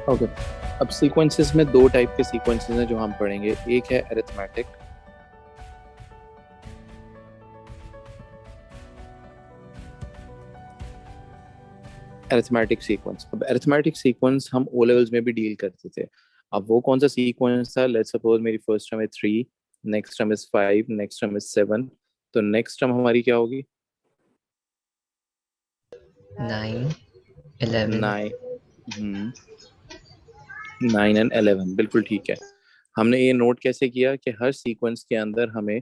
Okay, अब sequences में दो टाइप के सीक्वेंसेस हैं जो हम पढ़ेंगे। एक है अरिथमेटिक, अरिथमेटिक सीक्वेंस। अब अरिथमेटिक सीक्वेंस हम ओ लेवल्स में भी डील करते थे। अब वो कौन सा सीक्वेंस था? लेट्स सपोज मेरी फर्स्ट टर्म है 3, next term is 5, next term is 7, तो नेक्स्ट टर्म हमारी क्या होगी? 9, 11। 9। 9 एंड 11, बिल्कुल ठीक है। हमने ये नोट कैसे किया कि हर सीक्वेंस के अंदर हमें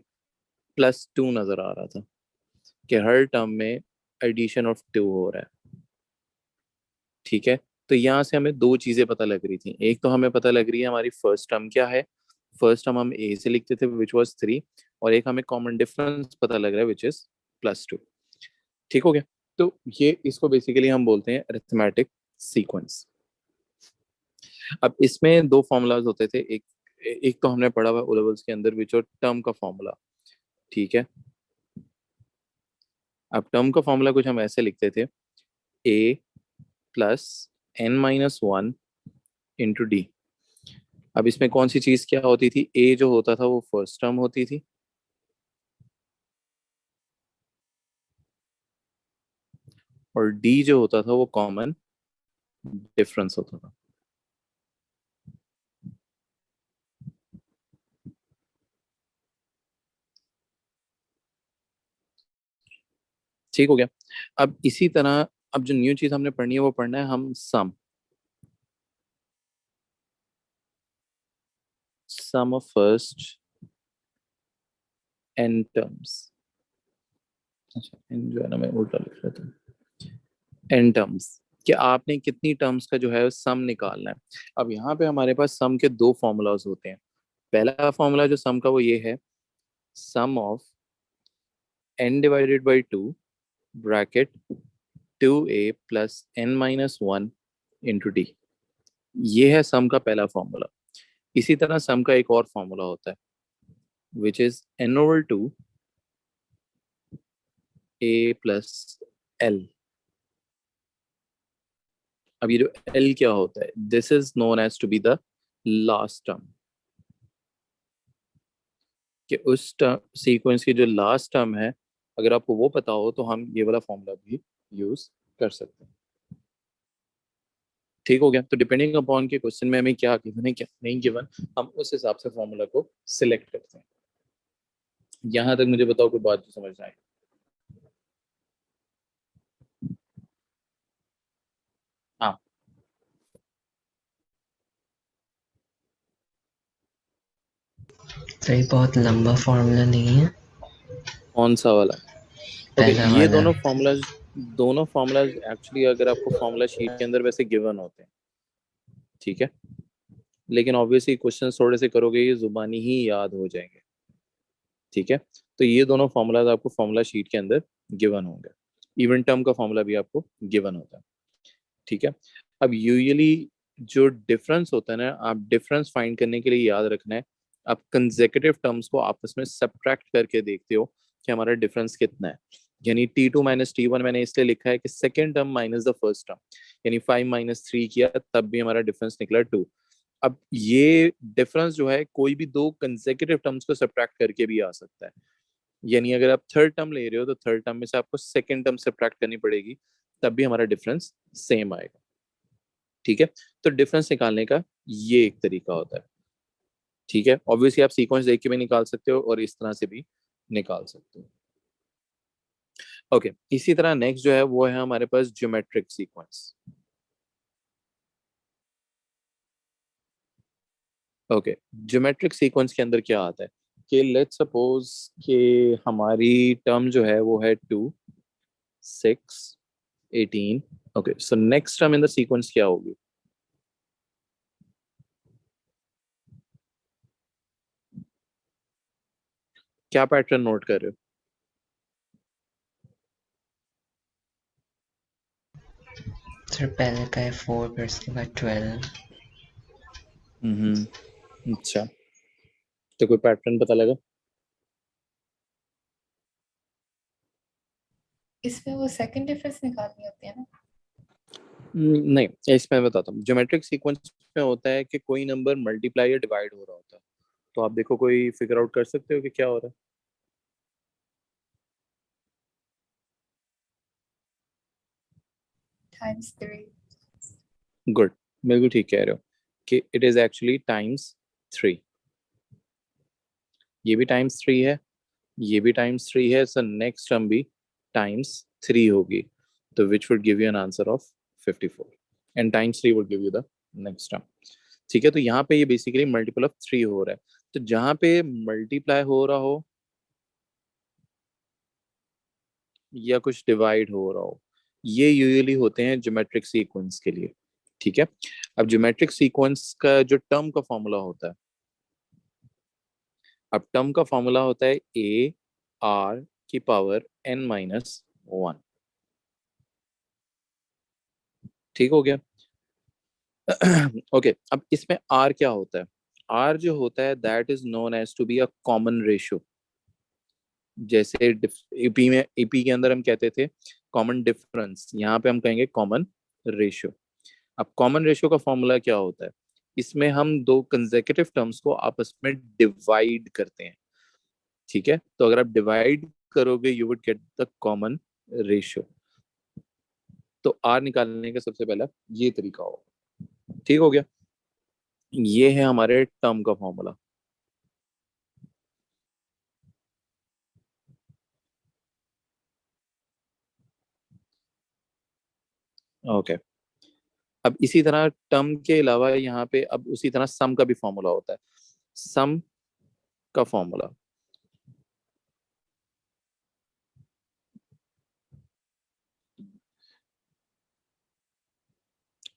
+2 नजर आ रहा था, कि हर टर्म में एडिशन ऑफ 2 हो रहा है। ठीक है, तो यहाँ से हमें दो चीजें पता लग रही थी। एक तो हमें पता लग रही है हमारी फर्स्ट टर्म क्या है, फर्स्ट टर्म हम ए से लिखते थे विच वाज 3, और एक हमें कॉमन डिफरेंस पता लग रहा है विच इज +2। ठीक हो गया? तो ये इसको बेसिकली हम बोलते हैं अरिथमेटिक सीक्वेंस। अब इसमें दो फॉर्मूलाज होते थे। एक एक तो हमने पढ़ा हुआ ओ लेवल्स के अंदर विच और टर्म का फॉर्मूला। ठीक है, अब टर्म का फॉर्मूला कुछ हम ऐसे लिखते थे, A+n-1 × D। अब इसमें कौन सी चीज क्या होती थी? ए जो होता था वो फर्स्ट टर्म होती थी, और डी जो होता था वो कॉमन डिफरेंस होता था। ठीक हो गया? अब इसी तरह अब जो न्यू चीज हमने पढ़नी है वो पढ़ना है हम सम ऑफ फर्स्ट एन टर्म्स। अच्छा, एन जो है ना मैं उल्टा लिख रहा था, एन टर्म्स, कि आपने कितनी टर्म्स का जो है सम निकालना है। अब यहाँ पे हमारे पास सम के दो फॉर्मूलाज होते हैं। पहला फॉर्मूला जो सम का वो ये है, सम of n/2 bracket 2a+n-1 × d। ये है सम का पहला फॉर्मूला। इसी तरह सम का एक और फॉर्मूला होता है विच इज n/2 a+l। अब ये जो l क्या होता है? This is known as to be the last term, कि उस सीक्वेंस की जो लास्ट टर्म है, अगर आपको वो पता हो तो हम ये वाला फॉर्मूला भी यूज कर सकते हैं। ठीक हो गया? तो डिपेंडिंग अपॉन के क्वेश्चन में हमें क्या गिवन है क्या नहीं गिवन, हम उस हिसाब से फॉर्मूला को सिलेक्ट करते हैं। यहां तक मुझे बताओ कोई बात जो समझ आए। हाँ, तो ये बहुत लंबा फॉर्मूला नहीं है, कौन सा वाला? ओके, पहला ये वाला। दोनों फॉर्मूलाज एक्चुअली अगर आपको फॉर्मूला शीट के अंदर वैसे गिवन होते हैं। ठीक है, लेकिन ऑब्वियसली क्वेश्चन थोड़े से करोगे ये जुबानी ही याद हो जाएंगे। ठीक है, तो ये दोनों फॉर्मूलाज आपको फॉर्मूला शीट के अंदर गिवन होंगे। इवन टर्म का फॉर्मूला भी आपको गिवन होता है। ठीक है, अब यूजुअली जो डिफरेंस होता है ना, आप डिफरेंस फाइंड करने के लिए याद रखना है, आप कंसेक्यूटिव टर्म्स को आपस में सब्ट्रैक्ट करके देखते हो कि हमारा डिफरेंस कितना है। यानी T2 - T1 मैंने इसलिए लिखा है कि second term minus the first term, यानी 5 - 3 किया तब भी हमारा डिफरेंस निकला 2। अब ये डिफरेंस जो है कोई भी दो कंसेक्यूटिव टर्म्स को सब्ट्रैक्ट करके भी आ सकता है। यानी अगर आप थर्ड टर्म ले रहे हो तो थर्ड टर्म में से आपको सेकेंड टर्म सब्ट्रैक्ट करनी पड़ेगी, तब भी हमारा डिफरेंस सेम आएगा। ठीक है, तो डिफरेंस निकालने का ये एक तरीका होता है। ठीक है, ऑब्वियसली आप सीक्वेंस देख के भी निकाल सकते हो और इस तरह से भी निकाल सकते हो। ओके, इसी तरह नेक्स्ट जो है वो है हमारे पास geometric sequence. Okay, geometric sequence के अंदर क्या आता है कि लेट्स सपोज कि हमारी टर्म जो है वो है 2, 6, 18। Okay, so next term in the sequence क्या होगी? क्या पैटर्न नोट कर रहे हो? सर पहले का है 4, फिर उसके बाद 12। अच्छा, तो कोई पैटर्न पता लगा? इसमें वो सेकंड डिफरेंस निकालनी होती है ना? नहीं, इसमें मैं बताता हूँ। ज्योमेट्रिक सीक्वेंस में होता है कि कोई नंबर मल्टीप्लाई या डिवाइड हो रहा होता है। तो आप देखो, कोई फिगर आउट कर सकते हो कि क्या हो रहा times 3. है? गुड, बिल्कुल ठीक कह रहे हो कि इट इज एक्चुअली टाइम्स 3। ये भी टाइम्स 3 है, ये भी टाइम्स 3 है, सो नेक्स्ट टर्म भी टाइम्स 3 होगी। तो which would give you an answer of 54, and times 3 would give you the next term. ठीक है, तो यहाँ पे ये बेसिकली मल्टीपल ऑफ 3 हो रहा है। तो जहां पे मल्टीप्लाई हो रहा हो या कुछ डिवाइड हो रहा हो, ये यूजुअली होते हैं ज्योमेट्रिक सीक्वेंस के लिए। ठीक है, अब ज्योमेट्रिक सीक्वेंस का जो टर्म का फॉर्मूला होता है, अब टर्म का फॉर्मूला होता है AR⁻n−1। ठीक हो गया। ओके, अब इसमें आर क्या होता है? आर जो होता है that is known as to be a common ratio. जैसे ईपी में, ईपी के अंदर हम कहते थे कॉमन डिफरेंस, यहाँ पे हम कहेंगे कॉमन रेशियो। अब कॉमन रेशियो का फॉर्मूला क्या होता है? इसमें हम दो कंसेक्यूटिव टर्म्स को आपस में डिवाइड करते हैं। ठीक है, तो अगर आप डिवाइड करोगे you would get the common ratio. तो आर निकालने का सबसे पहला ये तरीका होगा। ठीक हो गया, ये है हमारे टर्म का फॉर्मूला। ओके, अब इसी तरह टर्म के अलावा यहाँ पे अब उसी तरह सम का भी फॉर्मूला होता है। सम का फॉर्मूला,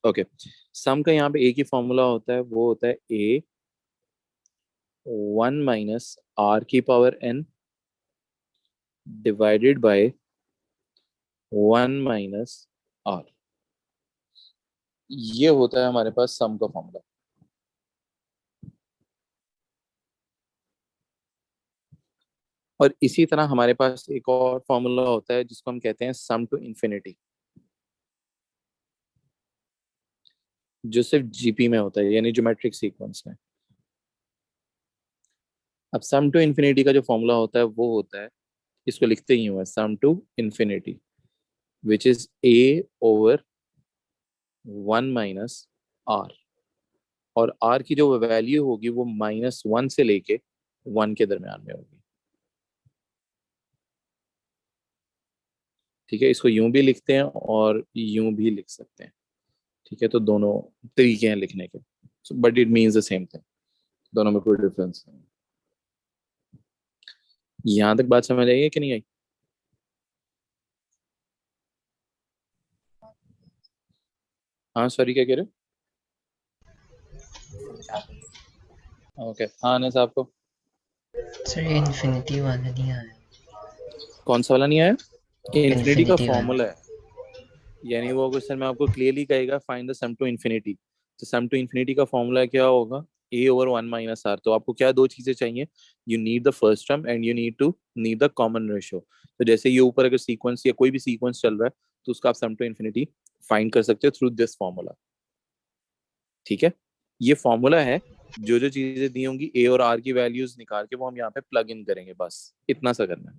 ओके, सम का यहाँ पे एक ही फॉर्मूला होता है, वो होता है A1 - R⁻n divided by 1 - R। ये होता है हमारे पास सम का फॉर्मूला। और इसी तरह हमारे पास एक और फॉर्मूला होता है जिसको हम कहते हैं सम टू इंफिनिटी, जो सिर्फ जीपी में होता है, यानी ज्योमेट्रिक सीक्वेंस में। अब सम टू इंफिनिटी का जो फॉर्मूला होता है वो होता है, इसको लिखते ही हुआ, sum to infinity which is A/1 - R। और R की जो वैल्यू होगी वो -1 से लेके 1 के दरमियान में होगी। ठीक है, इसको यूं भी लिखते हैं और यूं भी लिख सकते हैं। ठीक है, तो दोनों तरीके हैं लिखने के, but it means the same thing, दोनों में कोई डिफरेंस नहीं। यहां तक बात समझ आई है कि नहीं आई? हाँ, सॉरी, क्या कह रहे समझ आ गई। हो? ओके, हाँ अनस, आपको सर ये इन्फिनिटी वाला नहीं आया। कौन सा वाला नहीं आया? इन्फिनिटी का इन्फिनिटी वाला। फॉर्मूला है, यानी वो क्वेश्चन में आपको क्लियरली कहेगा find the sum to infinity. तो सम टू इन्फिनिटी का फॉर्मूला क्या होगा? A/1 - R। तो आपको क्या दो चीजें चाहिए? You need the first term and you need the common ratio. तो जैसे ये ऊपर अगर सीक्वेंस या कोई भी सीक्वेंस चल रहा है तो उसका आप सम टू इन्फिनिटी फाइंड कर सकते हो थ्रू दिस फॉर्मूला। ठीक है, ये फॉर्मूला है। जो जो चीजें दी होंगी ए और आर की वैल्यूज निकाल के वो हम यहाँ पे प्लग इन करेंगे, बस इतना सा करना है।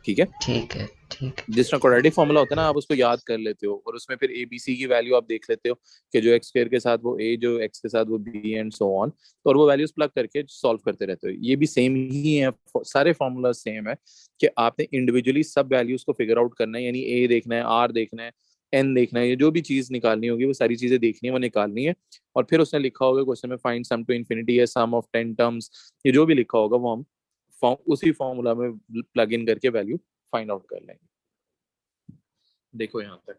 ठीक है, ठीक है, ठीक है। जिस तरह क्वाड्रेटिक फॉर्मूला होता है ना, आप उसको याद कर लेते हो और उसमें फिर एबीसी की वैल्यू आप देख लेते हो कि जो एक्स स्क्वायर के साथ वो ए, जो एक्स के साथ वो बी, एंड सो ऑन। तो और वो वैल्यूज प्लग करके सॉल्व करते रहते हो। ये भी सेम ही है, सारे फॉर्मूला सेम है कि आपने इंडिविजुअली सब वैल्यूज को फिगर आउट करना है, यानी ए देखना है, आर देखना है, एन देखना है, ये जो भी चीज निकालनी होगी वो सारी चीजें देखनी है, वो निकालनी है। और फिर उसने लिखा होगा क्वेश्चन में फाइंड सम टू इन्फिनिटी है सम ऑफ 10 टर्म्स, ये जो भी लिखा होगा वो हम उसी फॉर्मूला में प्लग इन करके वैल्यू फाइंड आउट कर लेंगे। देखो यहाँ तक।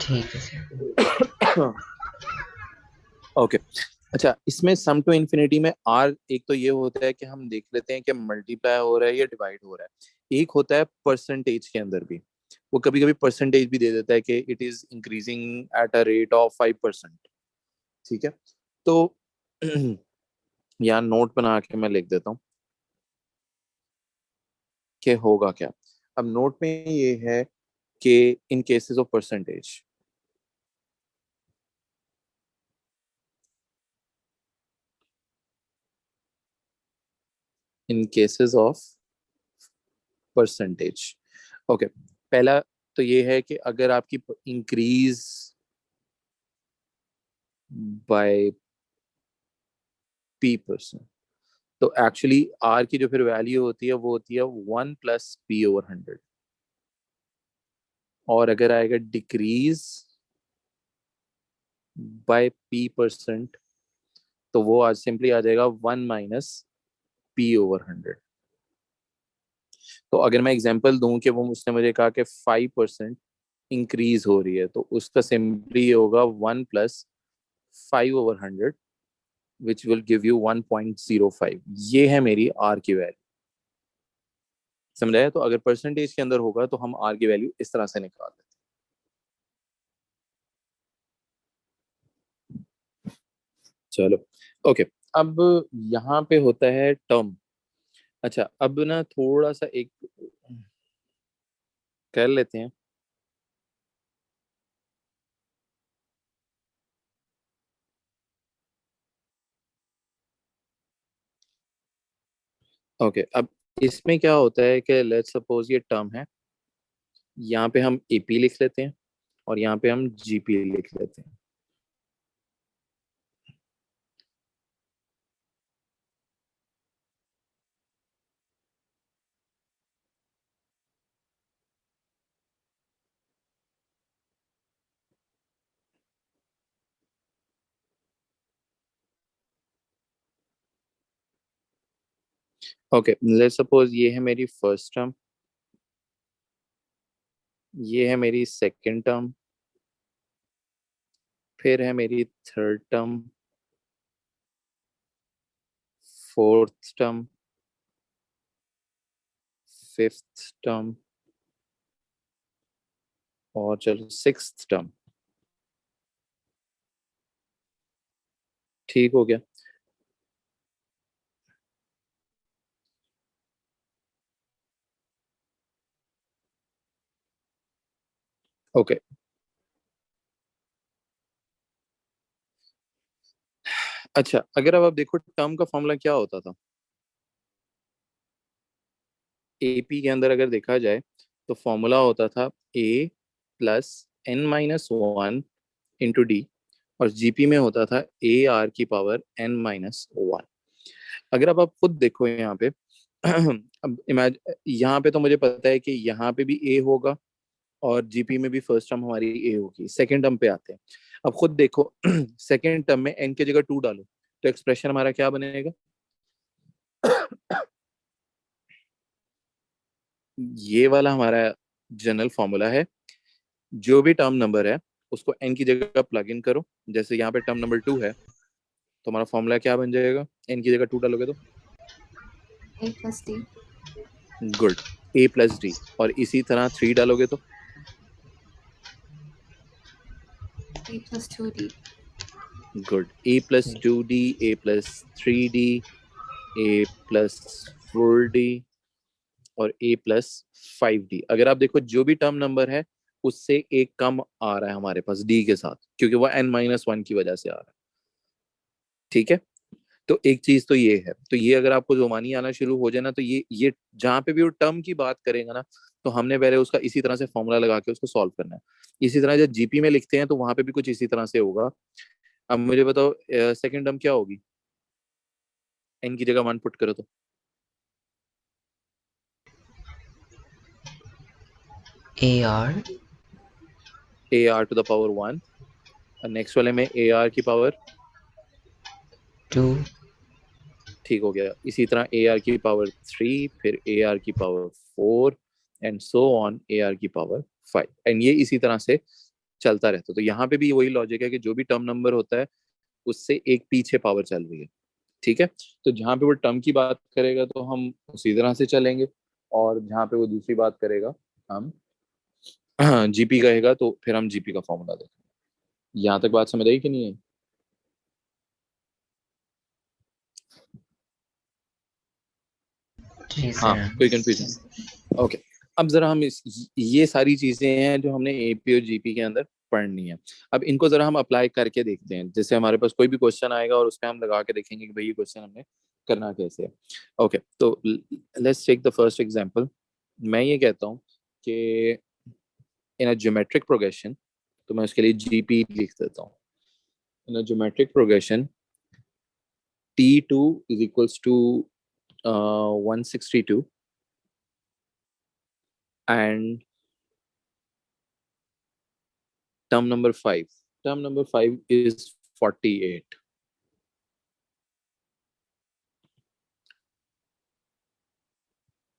ठीक है सर। ओके, अच्छा, इसमें सम टू इन्फिनिटी में आर एक तो ये होता है कि हम देख लेते हैं कि मल्टीप्लाई हो रहा है या डिवाइड हो रहा है। एक होता है परसेंटेज के अंदर भी, वो कभी कभी परसेंटेज भी दे देता है कि it is increasing at a rate of 5%। ठीक है, तो यहाँ नोट बना के मैं लिख देता हूँ कि होगा क्या। अब नोट में ये है कि in cases of percentage, in cases of percentage. Okay, पहला तो ये है कि अगर आपकी इंक्रीज बाय p%, तो एक्चुअली r की जो फिर वैल्यू होती है वो होती है 1 + p/100। और अगर आएगा डिक्रीज बाय p%, तो वो आज सिंपली आ जाएगा 1 - p/100। तो अगर मैं एग्जांपल दूं कि वो उसने मुझे कहा कि 5% इंक्रीज हो रही है, तो उसका सिंपली होगा 1 + 5/100, विच विल गिव यू 1.05। ये है मेरी आर की वैल्यू। समझाया? तो अगर परसेंटेज के अंदर होगा तो हम आर की वैल्यू इस तरह से निकाल लेते हैं। चलो, ओके। अब यहाँ पे होता है टर्म। अच्छा, अब ना थोड़ा सा एक कर लेते हैं। ओके, अब इसमें क्या होता है कि लेट्स सपोज ये टर्म है, यहाँ पे हम एपी लिख लेते हैं और यहाँ पे हम जीपी लिख लेते हैं। ओके, लेट्स सपोज ये है मेरी फर्स्ट टर्म, ये है मेरी सेकंड टर्म, फिर है मेरी third term, fourth term, fifth term, और चलो सिक्स्थ टर्म। ठीक हो गया? ओके, अच्छा, अगर अब आप देखो टर्म का फॉर्मूला क्या होता था एपी के अंदर, अगर देखा जाए तो फॉर्मूला होता था a + n - 1 × d, और जीपी में होता था ar⁻n - 1। अगर अब आप खुद देखो यहाँ पे अब इमेज यहाँ पे तो मुझे पता है कि यहाँ पे भी ए होगा और जीपी में भी फर्स्ट टर्म हमारी ए होगी। सेकंड टर्म पे आते हैं। अब खुद देखो सेकंड टर्म में एन की जगह 2 डालो तो एक्सप्रेशन हमारा क्या बनेगा? ये वाला हमारा जनरल फॉर्मूला है। जो भी टर्म नंबर है उसको एन की जगह प्लग इन करो। जैसे यहाँ पे टर्म नंबर 2 है तो हमारा फॉर्मूला क्या बन जाएगा? एन की जगह 2 डालोगे तो a+d गुड, a+d। और इसी तरह 3 डालोगे तो a+2d good, a+2d, a+3d, a+4d और a+5d। अगर आप देखो जो भी टर्म नंबर है उससे एक कम आ रहा है हमारे पास डी के साथ, क्योंकि वो n-1 की वजह से आ रहा है। ठीक है, तो एक चीज तो ये है। तो ये अगर आपको जुबानी आना शुरू हो जाए ना, तो ये जहां पे भी वो टर्म की बात करेगा ना, तो हमने पहले उसका इसी तरह से फॉर्मूला लगा के उसको सॉल्व करना है। इसी तरह जब जीपी में लिखते हैं तो वहां पे भी कुछ इसी तरह से होगा। अब मुझे बताओ सेकंड टर्म क्या होगी? एन की जगह 1 पुट करो तो AR ar⁻1, और नेक्स्ट वाले में ar⁻, 2 ठीक हो गया। इसी तरह ar⁻3, फिर ar⁻4, and so on ar⁻5, and ये इसी तरह से चलता रहता है। तो यहाँ पे भी वही लॉजिक है कि जो भी टर्म नंबर होता है उससे एक पीछे पावर चल रही है। ठीक है, तो जहाँ पे वो टर्म की बात करेगा तो हम उसी तरह से चलेंगे, और जहाँ पे वो दूसरी बात करेगा हम जीपी कहेगा तो फिर हम जीपी का फॉर्मूला देखेंगे। यहाँ तक बात समझ आई कि नहीं है? जी हाँ, सर। कोई कंफ्यूजन? ओके, अब जरा हम ये सारी चीजें हैं जो हमने एपी और जीपी के अंदर पढ़नी है। अब इनको जरा हम अप्लाई करके देखते हैं, जैसे हमारे पास कोई भी क्वेश्चन आएगा और उसमें हम लगा के देखेंगे कि भाई ये क्वेश्चन हमने करना कैसे है। ओके, तो let's take the first example. मैं ये कहता हूँ कि इन अ ज्योमेट्रिक प्रोग्रेशन, तो मैं उसके लिए जीपी लिख देता हूँ। In a geometric progression T2 is equals to 162 and term number 5 is 48.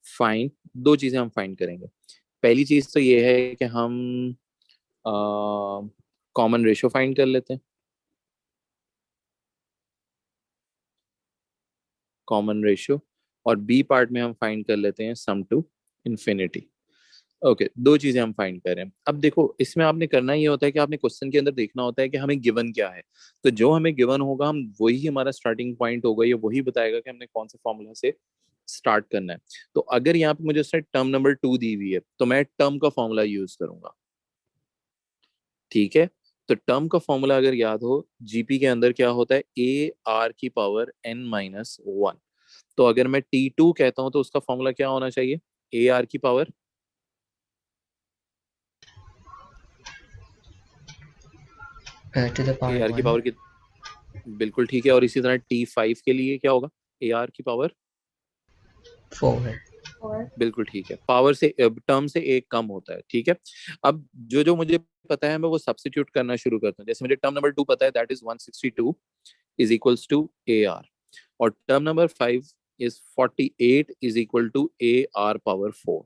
Fine, दो चीजें हम फाइंड करेंगे। पहली चीज तो ये है कि हम कॉमन रेशियो फाइंड कर लेते हैं। कॉमन रेशियो, और बी पार्ट में हम फाइंड कर लेते हैं सम टू इन्फिनिटी। ओके, दो चीजें हम फाइंड कर रहे हैं। अब देखो, इसमें आपने करना ये होता है कि आपने क्वेश्चन के अंदर देखना होता है कि हमें गिवन क्या है। तो जो हमें गिवन होगा, हम वही हमारा स्टार्टिंग पॉइंट होगा, ये वही बताएगा कि हमने कौन से फॉर्मूला से स्टार्ट करना है। तो अगर यहाँ पे मुझे उसने टर्म नंबर 2 दी हुई है, तो मैं टर्म का फॉर्मूला यूज करूंगा। ठीक है, तो टर्म का फॉर्मूला अगर याद हो, जीपी के अंदर क्या होता है, ए आर की पावर एन माइनस वन। तो अगर मैं T2 कहता हूं तो उसका फॉर्मूला क्या होना चाहिए, ए आर की power to the A power R की 1. पावर की, बिल्कुल ठीक है। और इसी तरह T5 के लिए क्या होगा, ए आर की पावर 4. Four. बिल्कुल ठीक है। पावर से टर्म से एक कम होता है। ठीक है, अब जो जो मुझे पता है मैं वो सब्स्टिट्यूट करना शुरू करता हूँ। जैसे मुझे टर्म नंबर 2 पता है, that is 162 is equals to A r, और term number 5 is 48 is equal to A r power 4।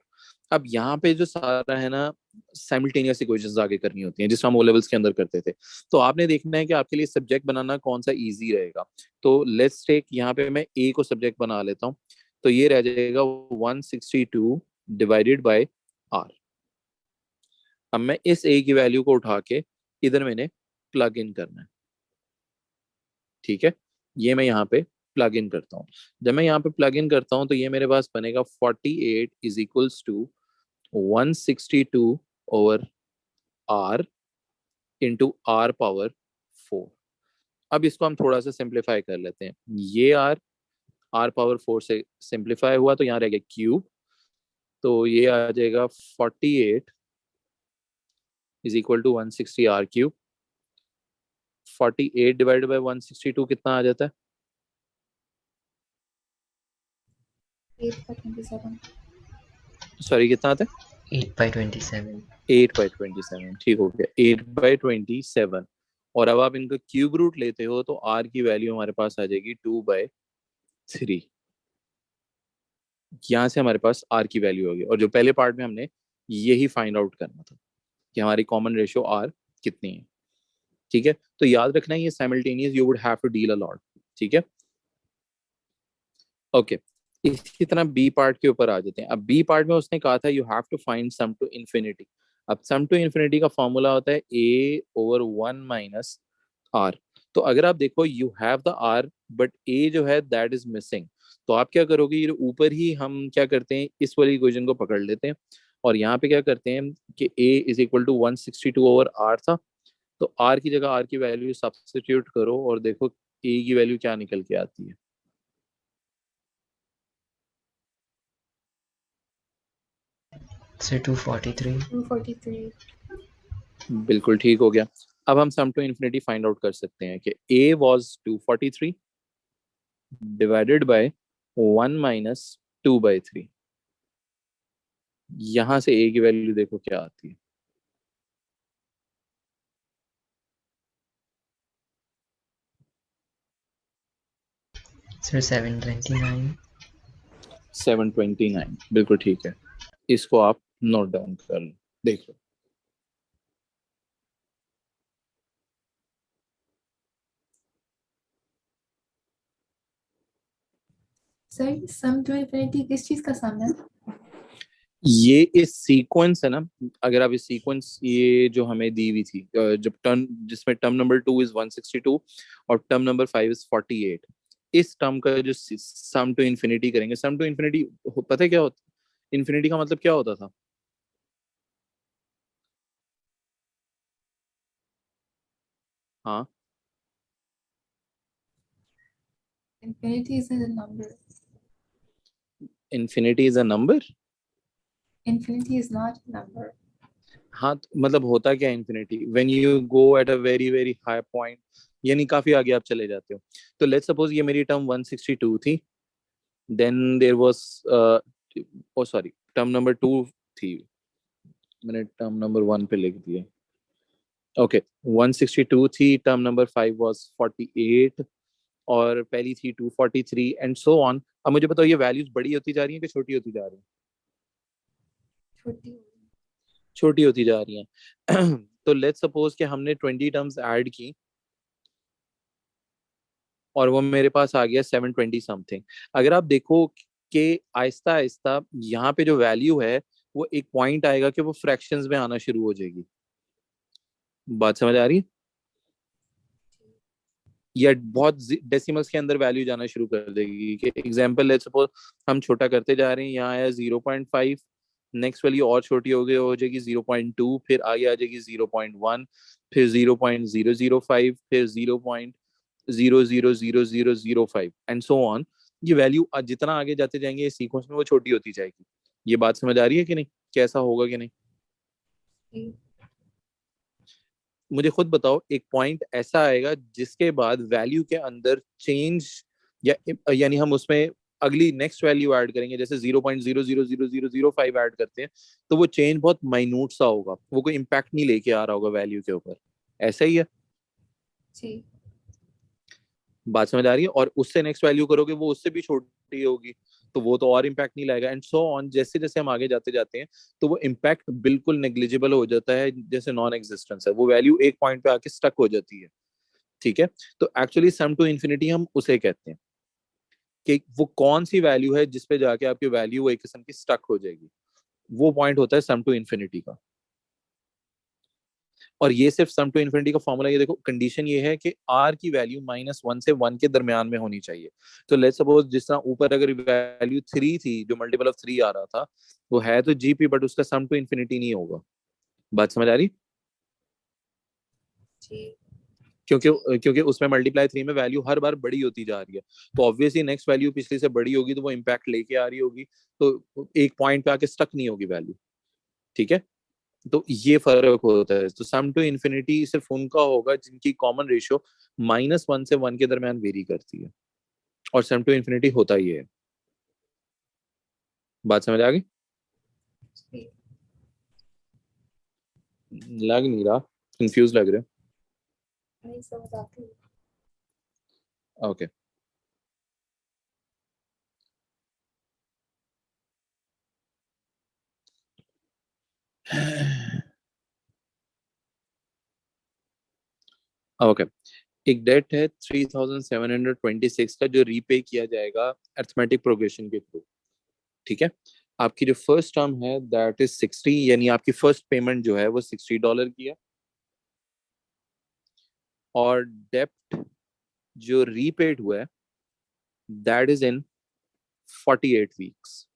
अब यहाँ पे जो सारा है ना, साइमल्टेनियस इक्वेशंस आगे करनी होती हैं, जिस हम ओ लेवल्स के अंदर करते थे। तो आपने देखना है कि आपके लिए सब्जेक्ट बनाना कौन सा इजी रहेगा। तो लेट्स टेक, यहाँ पे मैं ए को सब्जेक्ट बना लेता हूँ। तो ये रह जाएगा 162 डिवाइडेड बाय आर। अब मैं इस ए की वैल्यू को उठा के इधर मैंने प्लग इन करना है। ठीक है, ये मैं यहाँ पे प्लग इन करता हूँ। जब मैं यहाँ पे प्लग इन करता हूँ तो ये मेरे पास बनेगा 48 is equals to 162 over R into R power 4। अब इसको हम थोड़ा सा सिंप्लीफाई कर लेते हैं। ये आर आर पावर 4 से सिंप्लीफाई हुआ तो यहाँ रह गया क्यूब, तो ये आ जाएगा 48 is equal to 160 R cube. 48 divided by 162 कितना आ जाता है, 8/27. सॉरी कितना आता है, 8/27. 8/27। ठीक हो गया, 8/27। और अब आप इनका क्यूब रूट लेते हो तो आर की वैल्यू हमारे पास आ जाएगी 2/3। यहाँ से हमारे पास आर की वैल्यू होगी, और जो पहले पार्ट में हमने यही फाइंड आउट करना था कि हमारी कॉमन रेशियो आर कितनी है। ठीक है, तो याद रखना ये simultaneous you would have to deal a lot. ठीक है, ओके। इसी तरह बी पार्ट के ऊपर आ जाते हैं। अब बी पार्ट में उसने कहा था you have to find sum to infinity. अब सम टू इन्फिनिटी का फॉर्मूला होता है ए ओवर 1 माइनस आर। तो अगर आप देखो you have the r but a जो है दैट इज मिसिंग, तो आप क्या करोगे, ये ऊपर ही हम क्या करते हैं, इस वाली इक्वेशन को पकड़ लेते हैं और यहाँ पे क्या करते हैं कि a is equal to 162 over r था, तो आर की जगह आर की वैल्यू सब्स्टिट्यूट करो और देखो ए की वैल्यू क्या निकल के आती है। So 243. 243. बिल्कुल ठीक हो गया। अब हम सम टू इन्फिनिटी फाइंड आउट कर सकते हैं कि a was 243 divided by 1 minus 2/3। यहां से a की वैल्यू देखो क्या आती है, 729. 729। बिल्कुल ठीक है, इसको आप नोट डाउन कर लो, देख लो। Sir, sum to infinity किस चीज का sum है? ये इस सीक्वेंस है ना, अगर आप इस सीक्वेंस ये जो हमें दी हुई थी, जब टर्म जिसमें टर्म नंबर 2 इज 162 और टर्म नंबर 5 इज 48, इस टर्म का जो सम टू इन्फिनिटी करेंगे, सम टू इन्फिनिटी पता है क्या होता है, इन्फिनिटी का मतलब क्या होता था? हाँ, Infinity is a number. Infinity is a number. Infinity is not a number. हाँ, तो मतलब होता क्या है infinity? When you go at a very very high point, यानी काफी आगे आप चले जाते हो। तो लेट्स सपोज ये मेरी टर्म 162 थी, then there was oh sorry, term number 2 थी, मैंने टर्म नंबर 1 पे लिख दिया। ओके, 162 थी, टर्म नंबर 5 वाज 48, और पहली थी 243 एंड सो ऑन। अब मुझे बताओ ये वैल्यूज बड़ी होती जा रही हैं कि छोटी होती जा रही हैं? छोटी। छोटी होती जा रही हैं। तो लेट्स सपोज कि हमने 20 टर्म्स ऐड की और वो मेरे पास आ गया 720 समथिंग। अगर आप देखो कि आहिस्ता आहिस्ता यहाँ पे जो वैल्यू है वो एक पॉइंट आएगा कि वो फ्रैक्शंस में आना शुरू हो जाएगी। बात समझ आ रही है? या बहुत डेसिमल्स के अंदर वैल्यू जाना शुरू कर देगी। कि एग्जांपल लेट्स सपोज हम छोटा करते जा रहे हैं, यहाँ आया 0.5, नेक्स्ट वैल्यू और छोटी हो जाएगी 0.2, फिर आगे आ जाएगी 0.1, फिर 0.005, फिर 0.0000005 एंड सो ऑन। ये वैल्यू जितना आगे जाते जाएंगे ये सीक्वेंस में वो छोटी होती जाएगी। ये बात समझ आ रही है कि नहीं? कैसा होगा कि नहीं? मुझे खुद बताओ, एक पॉइंट ऐसा आएगा जिसके बाद वैल्यू के अंदर चेंज, या यानी हम उसमें अगली नेक्स्ट वैल्यू ऐड करेंगे, जैसे 0.0000005 ऐड करते हैं, तो वो चेंज बहुत माइन्यूट सा होगा, वो कोई इम्पैक्ट नहीं लेके आ रहा होगा वैल्यू के ऊपर। ऐसा ही है? जी। बात समझ आ रही है? और उससे नेक्स्ट वैल्यू करोगे वो उससे भी छोटी होगी, तो वो तो और इम्पैक्ट नहीं लाएगा एंड सो ऑन। जैसे जैसे हम आगे जाते जाते हैं तो वो इम्पैक्ट बिल्कुल नेग्लिजिबल हो जाता है, जैसे नॉन एग्जिस्टेंस है, वो वैल्यू एक पॉइंट पे आके स्टक हो जाती है। ठीक है? तो एक्चुअली सम टू इन्फिनिटी हम उसे कहते हैं कि वो कौन सी वैल्यू है जिसपे जाके आपकी वैल्यू एक किस्म की स्टक हो जाएगी, वो पॉइंट होता है सम टू इन्फिनिटी का। और ये सिर्फ सम टू इन्फिनिटी का फॉर्मूला, ये देखो कंडीशन ये है कि आर की वैल्यू -1 से 1 के दरमियान में होनी चाहिए। तो लेट्स सपोज जिस तरह ऊपर अगर वैल्यू 3 थी, जो मल्टीपल ऑफ 3 आ रहा था, वो है तो जीपी बट उसका सम टू इन्फिनिटी नहीं होगा। बात समझ आ रही? जी। क्योंकि क्योंकि उसमें मल्टीप्लाई 3 में वैल्यू हर बार बड़ी होती जा रही है, तो ऑब्वियसली नेक्स्ट वैल्यू पिछली से बड़ी होगी, तो वो इम्पैक्ट लेके आ रही होगी, तो एक पॉइंट पे आके स्टक नहीं होगी वैल्यू। ठीक है? तो ये फर्क होता है। तो सम टू इन्फिनिटी सिर्फ उनका होगा जिनकी कॉमन रेशियो -1 से 1 के दरमियान वेरी करती है, और सम टू इन्फिनिटी होता ही है। बात समझ आ गई? जी। लग नहीं रहा, कंफ्यूज लग रहे नहीं समझ आती। हो? ओके। ओके, एक डेट है 3726 का जो रीपे किया जाएगा अर्थमेटिक प्रोग्रेशन के थ्रू। ठीक है? आपकी जो फर्स्ट टर्म है दैट इज 60, यानी आपकी फर्स्ट पेमेंट जो है वो $60 की है, और डेप्ट जो रीपेड हुआ है दैट इज इन 48 वीक्स,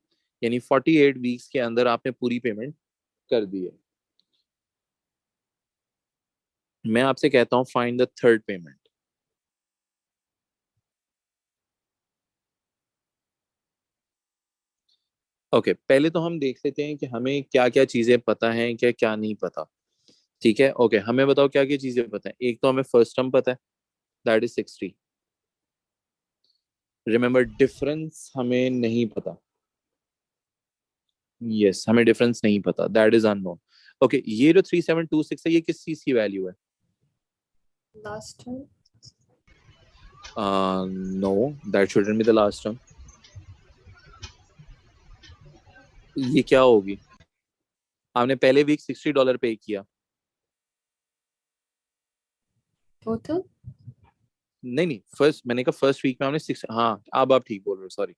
यानी 48 वीक्स के अंदर आपने पूरी पेमेंट कर दी है। मैं आपसे कहता हूँ find the third payment. Okay, पहले तो हम देख लेते हैं कि हमें क्या क्या चीजें पता हैं, क्या क्या नहीं पता। ठीक है? ओके, हमें बताओ क्या क्या चीजें पता है। एक तो हमें फर्स्ट टर्म पता है, दैट इज 60। रिमेंबर, डिफरेंस हमें नहीं पता। यस, हमें डिफरेंस नहीं पता, दैट इज अननोन। ओके, ये जो 3726 है ये किस चीज की वैल्यू है? Last term. No, that shouldn't be the last term. ये क्या होगी? आपने पहले वीक $60 पे किया। टोटल। नहीं नहीं, फर्स्ट, मैंने कहा फर्स्ट वीक में आपने 6, हाँ अब आप ठीक बोल रहे हो, सॉरी,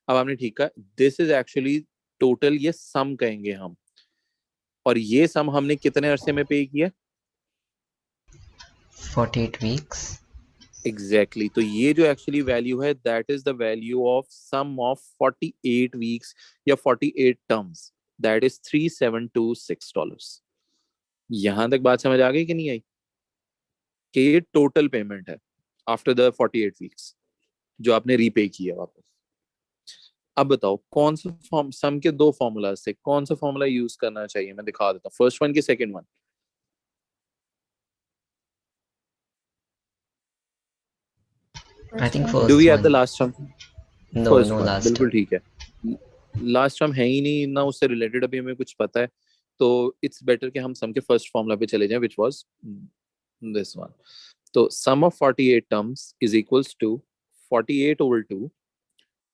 अब आपने ठीक कहा। दिस इज एक्चुअली टोटल, ये सम कहेंगे हम। और ये सम हमने कितने अरसे में पे किया? 48 weeks. एग्जैक्टली तो ये जो एक्चुअली वैल्यू है that is the value of sum of 48 weeks या 48 टर्म्स, दैट इज $3726। यहां तक बात समझ आ गई कि नहीं आई? कि ये टोटल पेमेंट है आफ्टर द 48 वीक्स जो आपने रीपे किया वापस। अब बताओ कौन सा फॉर्म, सम के दो फॉर्मूला से कौन सा फॉर्मूला यूज करना चाहिए, मैं दिखा देता हूँ, फर्स्ट वन की second one. I think do we first have the one. Last term? No, first no one last बिल्कुल term. ठीक है। लास्ट टर्म है ही नहीं ना, उससे रिलेटेड अभी हमें कुछ पता है, तो इट्स बेटर कि हम सम के फर्स्ट फॉर्मूला पे चले जाएं विच वाज दिस वन। तो sum of 48 terms is equals to 48 over 2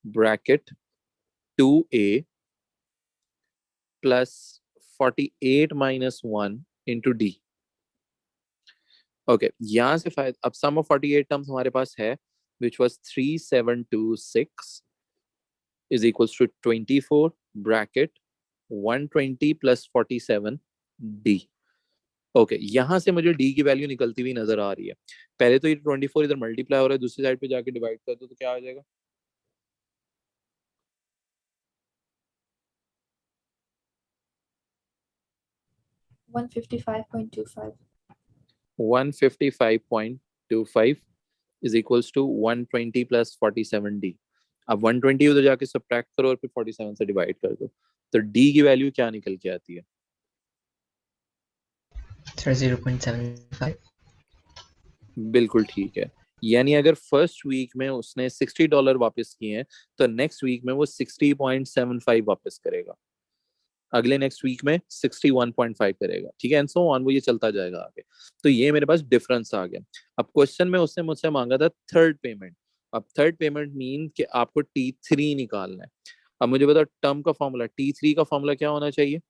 bracket 2a plus 48 minus 1 into d. Okay यहां से फायदा, अब सम ऑफ 48 टर्म्स हमारे पास है which was 3726 is equals to 24 bracket 120 plus 47 d। Okay यहां से मुझे डी की वैल्यू निकलती हुई नजर आ रही है। पहले तो ये 24 इधर मल्टीप्लाई हो रहा है, दूसरी साइड पे जाके डिवाइड कर दो तो क्या आ जाएगा? $155.25. 155.25 is equals to 120 plus 47d। अब 120 उधर जाके सब्ट्रैक्ट करो और फिर 47 से डिवाइड कर दो, तो डी की वैल्यू क्या निकल के आती है? Sir, 0.75. बिल्कुल ठीक है। यानी अगर फर्स्ट वीक में उसने $60 वापस किए हैं तो नेक्स्ट वीक में वो 60.75 वापस करेगा, अगले नेक्स्ट वीक में 61.5 करेगा, ठीक है, एंड सो ऑन, वो ये चलता जाएगा आगे। तो ये मेरे पास डिफरेंस आ गया। अब क्वेश्चन में उसने मुझसे मांगा था थर्ड पेमेंट। अब थर्ड पेमेंट मीन कि आपको T3 निकालना है। अब मुझे बताओ टर्म का फॉर्मूला, T3 का फॉर्मूला क्या होना चाहिए?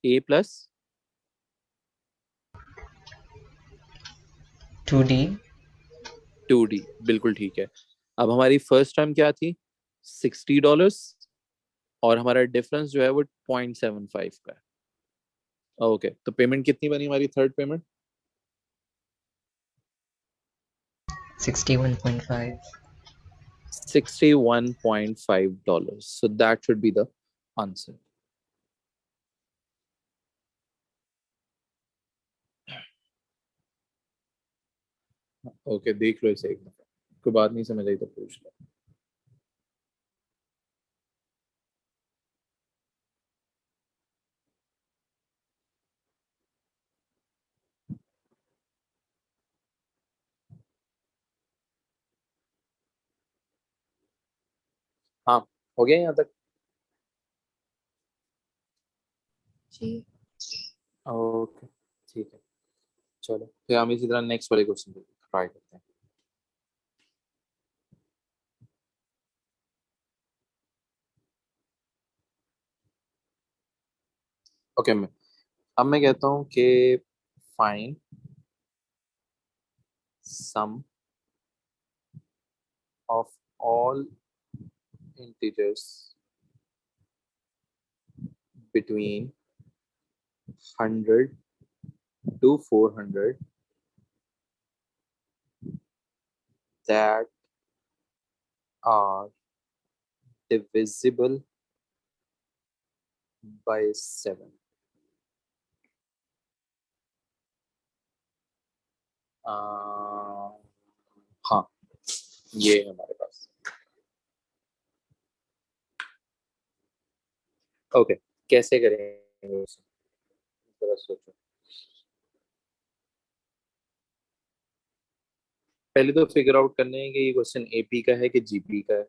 A plus 2D. 2D, बिल्कुल ठीक है। अब हमारी फर्स्ट टर्म क्या थी? $60, और हमारा डिफरेंस जो है वो 0.75 का है। ओके तो पेमेंट कितनी बनी हमारी third payment? 61.5. $61.5, so that should be the answer। Okay देख लो इसे एक बार, कोई बात नहीं समझ आई तो पूछ लो। हाँ हो गया यहाँ तक? जी। ओके ठीक है, चलो फिर हम इसी तरह नेक्स्ट वाले क्वेश्चन पे ट्राई करते हैं। ओके मैं अब मैं कहता हूँ कि find sum of all integers between 100 to 400 that are divisible by 7। हाँ ये है हमारे पास। ओके कैसे करेंगे उसे, जरा सोचो। पहले तो फिगर आउट करने हैं कि ये क्वेश्चन एपी का है कि जीपी का है,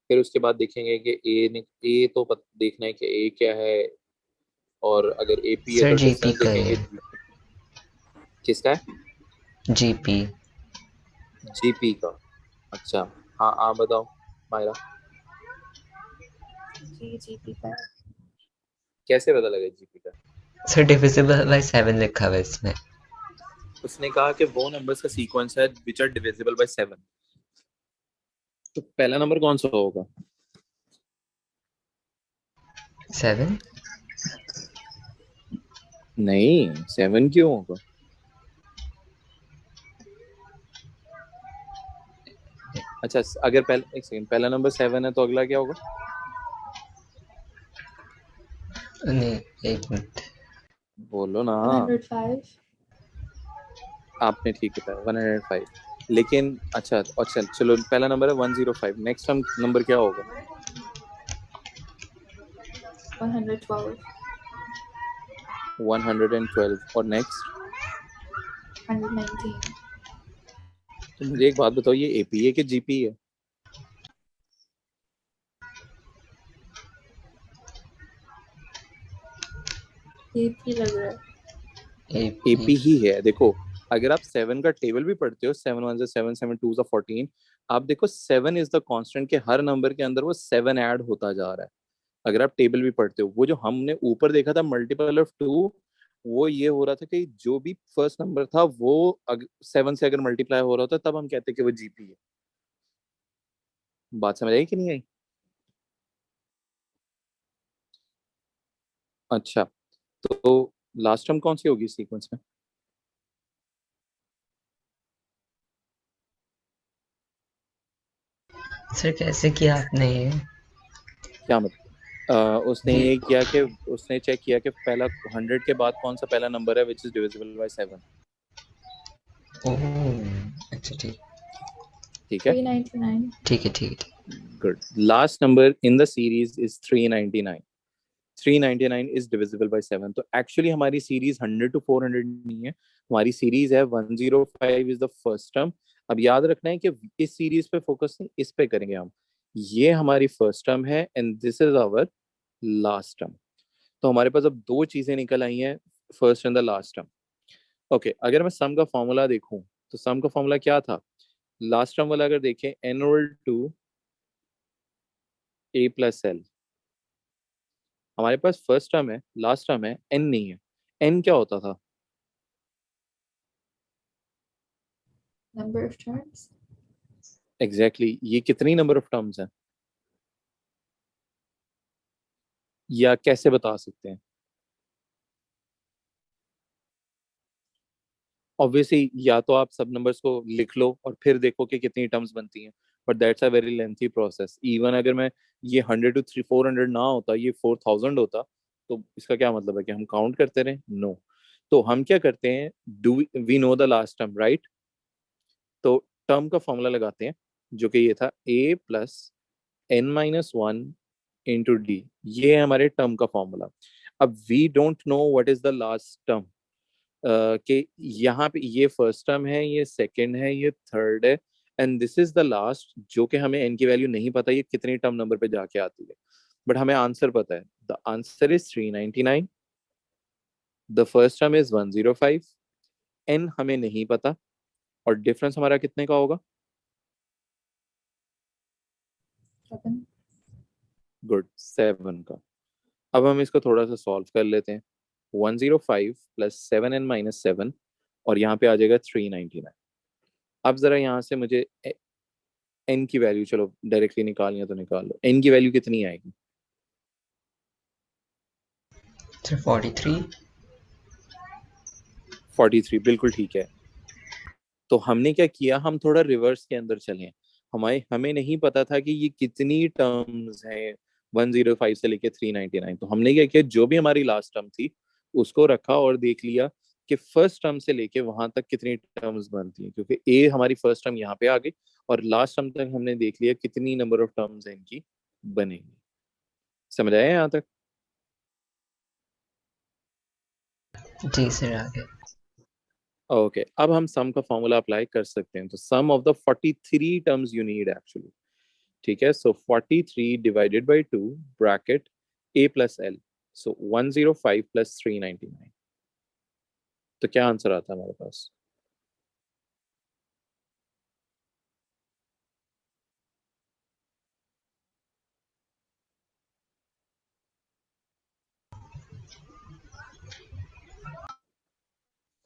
फिर उसके बाद देखेंगे कि ए तो देखना है कि ए क्या है, और अगर एपी है Sir, तो GP डिफरेंस का देखेंगे। है. किसका है? GP. जीपी का। अच्छा हाँ आप बताओ मायरा, जी जीपी का। कैसे पता लगा जीपी का? Sir, divisible by 7 लिखा हुआ है इसमें. उसने कहा कि वो नंबर्स का सीक्वेंस है विच आर डिविजिबल बाय 7, तो पहला नंबर कौन सा होगा? 7? नहीं 7 क्यों होगा? अच्छा, अगर पहला, एक सेकंड, पहला नंबर 7 है तो अगला क्या होगा? नहीं, एक मिनट। बोलो ना। 105. आपने ठीक बताया, 105। लेकिन अच्छा अच्छा, चलो पहला नंबर है 105, नेक्स्ट हम नंबर क्या होगा? 112. 112, और नेक्स्ट? 119. तो मुझे एक बात बताओ, ये एपी है कि जीपी है? ये भी लग रहा है. AP। एपी ही है। देखो, अगर आप 7 का टेबल भी पढ़ते हो, 7 1 7, 7 2 14, आप देखो 7 इज द कांस्टेंट के हर नंबर के अंदर वो 7 ऐड होता जा रहा है। अगर आप टेबल भी पढ़ते हो, वो जो हमने ऊपर देखा था मल्टीपल ऑफ 2, वो ये हो रहा था कि जो भी फर्स्ट नंबर था वो 7 से अगर मल्टीप्लाई हो रहा होता तब हम कहते कि वो जीपी है। बात समझ आई कि नहीं आई? अच्छा, तो लास्ट टर्म कौन सी होगी सीक्वेंस में? सर कैसे किया आपने ये? क्या मतलब? उसने ये ये किया कि उसने चेक किया कि पहला 100 के बाद कौन सा पहला नंबर है विच इज डिविजिबल बाय 7। ओह, अच्छा ठीक। ठीक है, 399. ठीक है ठीक है ठीक। Good. Last number in the series is 399। 399 is divisible by 7। तो एक्चुअली हमारी सीरीज 100 to 400 नहीं है, हमारी सीरीज है 105 इज द फर्स्ट टर्म। अब याद रखना है कि इस सीरीज पे फोकस नहीं, इस पे करेंगे हम। ये हमारी फर्स्ट टर्म है and this is our last term. तो हमारे पास अब दो चीजें निकल आई हैं, first and the last term. Okay, अगर मैं सम का फॉर्मूला देखूं तो सम का फॉर्मूला क्या था? लास्ट टर्म वाला अगर देखें, N over two A plus L. हमारे पास फर्स्ट टर्म है, लास्ट टर्म है, एन नहीं है। एन क्या होता था? Number of terms. Exactly exactly, ये कितनी नंबर ऑफ टर्म्स हैं या कैसे बता सकते हैं? ऑब्वियसली या तो आप सब नंबर्स को लिख लो और फिर देखो कि कितनी टर्म्स बनती हैं, but that's a very lengthy process. Even अगर मैं ये 100 to 400 ना होता, ये 4000 होता, तो इसका क्या मतलब है कि हम काउंट करते रहे? नो। तो हम क्या करते हैं, do we know the last term, right? तो टर्म का फॉर्मूला लगाते हैं, जो कि ये था a plus n minus one into d. ये है हमारे टर्म का फॉर्मूला। अब we don't know what is the last term, कि यहाँ पे ये फर्स्ट टर्म है, ये सेकंड है, ये थर्ड है, and this is the last, जो कि हमें एन की वैल्यू नहीं पता ये कितनी टर्म नंबर पे जाके आती है, बट हमें आंसर पता है। The answer is 399, the first term is 105, N हमें नहीं पता, और डिफरेंस हमारा कितने का होगा? 7. गुड, 7 का। अब हम इसको थोड़ा सा सॉल्व कर लेते हैं। 105 प्लस 7n-7, और यहाँ पे आ जाएगा 399। अब जरा यहाँ से मुझे एन की वैल्यू, चलो डायरेक्टली निकालनी है तो निकाल लो, एन की वैल्यू कितनी आएगी? सर 43। 43, बिल्कुल ठीक है। तो हमने क्या किया, हम थोड़ा रिवर्स के अंदर चले। हमें नहीं पता था कि ये कितनी टर्म्स हैं 105 से लेके 399। तो हमने क्या किया, जो भी हमारी लास्ट टर्म थी उसको रखा और देख लिया कि फर्स्ट टर्म से लेके वहां तक कितनी टर्म्स बनती हैं, क्योंकि ए हमारी फर्स्ट टर्म यहाँ पे आ गई, और लास्ट टर्म तक हमने देख लिया कितनी नंबर ऑफ टर्म्स हैं इनकी बनेगी। समझ आया यहाँ तक? जी सर, आगे। ओके, अब हम सम का फॉर्मूला अप्लाई कर सकते हैं। तो sum of the 43 terms you need actually. ठीक है, so 43 divided by 2 bracket a plus l, so 105 plus 399। तो क्या आंसर आता है हमारे पास?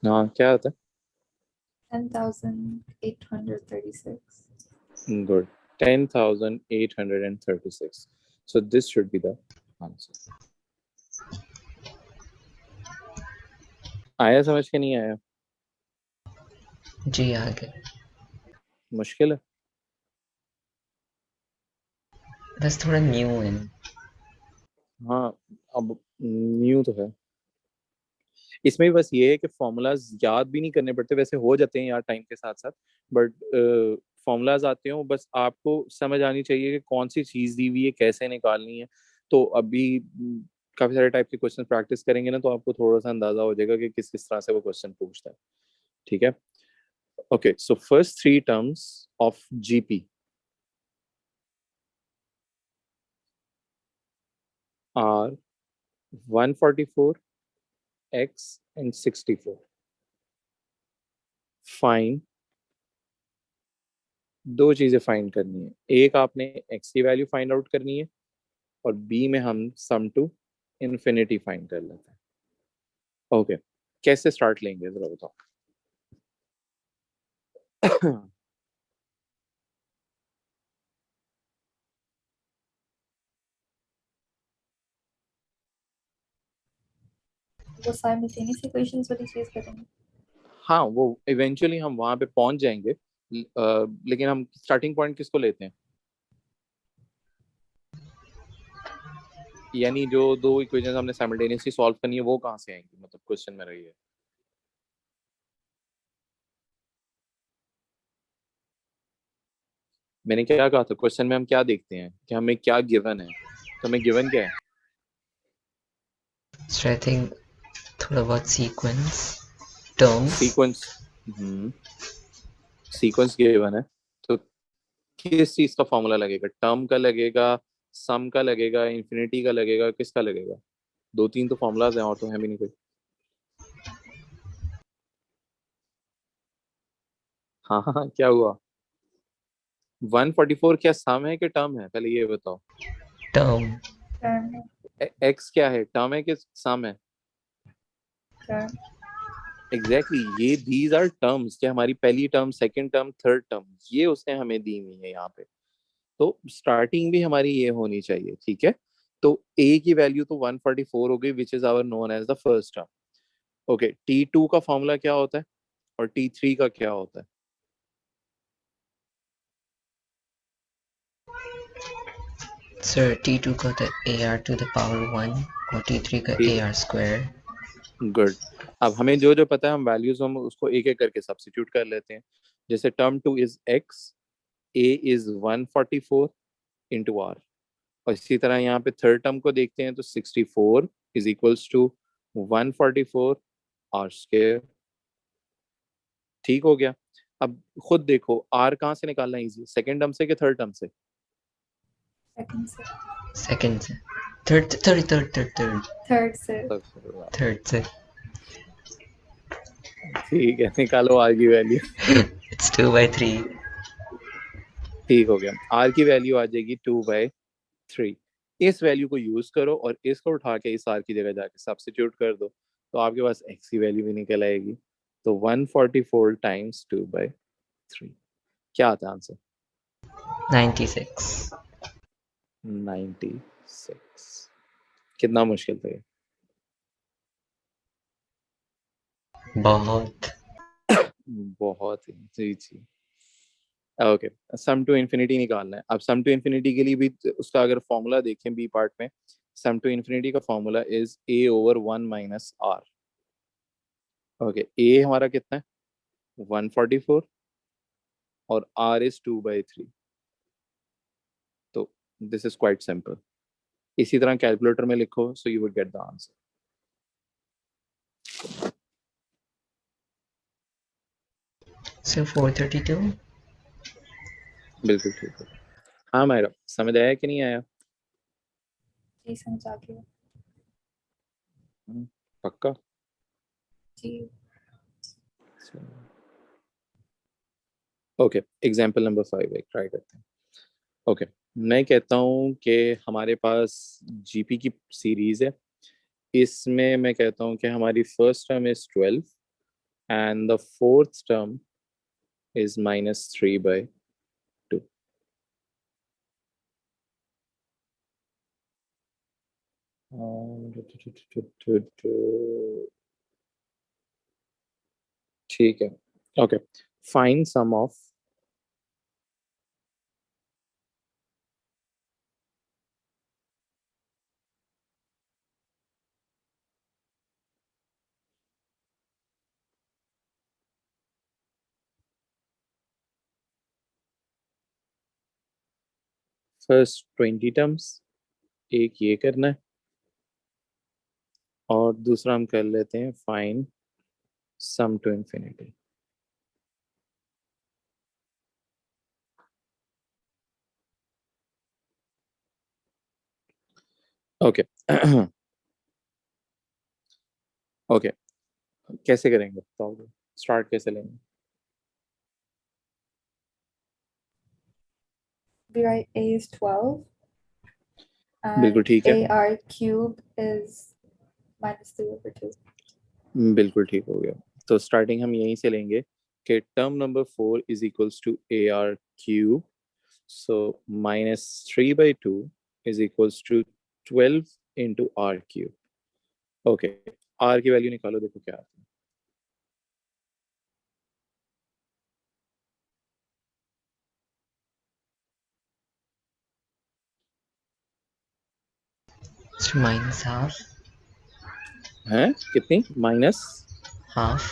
हाँ, क्या आता 10,836. है? Good, 10,836। So this should be the answer. आया समझ के? नहीं आया? जी, आगे। मुश्किल है? बस थोड़ा न्यू है। हाँ, अब न्यू तो है इसमें भी। बस ये है कि फॉर्मूलाज याद भी नहीं करने पड़ते, वैसे हो जाते हैं यार टाइम के साथ साथ, बट फॉर्मूलाज आते हैं, बस आपको समझ आनी चाहिए कि कौन सी चीज दी हुई है, कैसे निकालनी है। तो अभी काफी सारे टाइप के क्वेश्चन प्रैक्टिस करेंगे ना, तो आपको थोड़ा सा अंदाजा हो जाएगा कि किस किस तरह से वो क्वेश्चन पूछता है। ठीक है। Okay, so first three terms of GP are 144, x and 64. Fine, दो चीजें फाइंड करनी है। एक आपने x की वैल्यू फाइंड आउट करनी है, और b में हम सम टू इन्फिनिटी फाइंड कर लेते हैं। ओके, कैसे स्टार्ट लेंगे जरा बताओ। वो साइमल्टेनियस इक्वेशंस वाली चीज करेंगे। हाँ, वो इवेंचुअली हम वहां पे पहुंच जाएंगे, लेकिन हम स्टार्टिंग पॉइंट किसको लेते हैं? यानी जो दो इक्वेशंस हमने साइमल्टेनियसली सॉल्व करनी है, वो कहाँ से आएंगी, मतलब क्वेश्चन में रही है। मैंने क्या कहा था, क्वेश्चन में हम क्या देखते हैं कि हमें क्या गिवन है, तो हमें गिवन क्या है? So I think थोड़ा बहुत sequence terms. Sequence. Sequence given है, तो किस चीज का फॉर्मूला लगेगा? टर्म का लगेगा, सम का लगेगा, इंफिनिटी का लगेगा, किसका लगेगा? दो तीन तो फॉर्मूलाज हैं, और तो है भी नहीं कोई। हाँ हाँ हाँ, क्या हुआ? 144 क्या सम है कि टर्म है, पहले ये बताओ। टर्म। टर्म है। एक्स क्या है, टर्म है कि सम है? टर्म। एग्जैक्टली ये दीज आर टर्म्स, क्या हमारी पहली term, second term, third term, ये उसने हमें दी हुई है यहाँ पे। तो स्टार्टिंग भी हमारी ये होनी चाहिए, ठीक है। तो ए की वैल्यू तो 144 हो गई, which is our known as the first term. Okay, T2 का फॉर्मूला क्या होता है और T3 का क्या होता है? सर T2 का तो AR to the power 1 और T3 का ठीक AR square। है, गुड। अब हमें जो जो पता है, हम वैल्यूज हम उसको एक एक करके सब्स्टिट्यूट कर लेते हैं। जैसे term two is X, A is 144 into R. और इसी तरह यहाँ पे थर्ड टर्म को देखते हैं, तो 64 is equals to 144 R square. ठीक हो गया। अब खुद देखो, आर कहाँ से निकालना है इजी, सेकेंड टर्म से कि थर्ड टर्म से? सेकंड से। सेकंड से। थर्ड थर्ड से। थर्ड से। ठीक है, निकालो आर की वैल्यू। It's 2/3। ठीक हो गया, आर की वैल्यू आ जाएगी 2/3। इस वैल्यू को यूज करो और इसको उठा के इस आर की जगह जाके सब्स्टिट्यूट कर दो, तो आपके पास एक्स की वैल्यू भी निकल आएगी। तो 144 टाइम्स 2/3, क्या आता है आंसर? 96। 96। कितना मुश्किल था ये? बहुत। बहुत ही, जी जी। ओके, सम टू इन्फिनिटी निकालना है। अब सम टू इन्फिनिटी के लिए भी उसका अगर फॉर्मूला देखें बी पार्ट में, सम टू इन्फिनिटी का formula is a over 1 - r. Okay, a हमारा कितना है? 144, और आर इज 2/3। तो दिस इज क्वाइट सिंपल। इसी तरह कैलकुलेटर में लिखो, so you would get the answer. So 432। बिल्कुल ठीक है। हाँ मेरा समझ आया कि नहीं आया? जी समझा के। पक्का? जी। ओके, एग्जाम्पल नंबर 5 एक ट्राई करते हैं। ओके, मैं कहता हूँ कि हमारे पास जीपी की सीरीज है। इसमें मैं कहता हूँ कि हमारी first term is 12 and the fourth term is -3/2। ठीक है। Okay, find sum of first 20 terms, एक ये करना है और दूसरा हम कर लेते हैं find sum to infinity. Okay okay, कैसे करेंगे बताओ, स्टार्ट कैसे लेंगे? We write a is 12 बिल्कुल and ठीक है, ar cube is -3/2. बिल्कुल ठीक हो गया। तो स्टार्टिंग हम यहीं से लेंगे कि term number 4 is equals to A R cube, so -3/2 is equals to 12 into R cube. Okay, R की वैल्यू निकालो, देखो क्या आता है। So minus half. हैं कितनी? Minus, Half.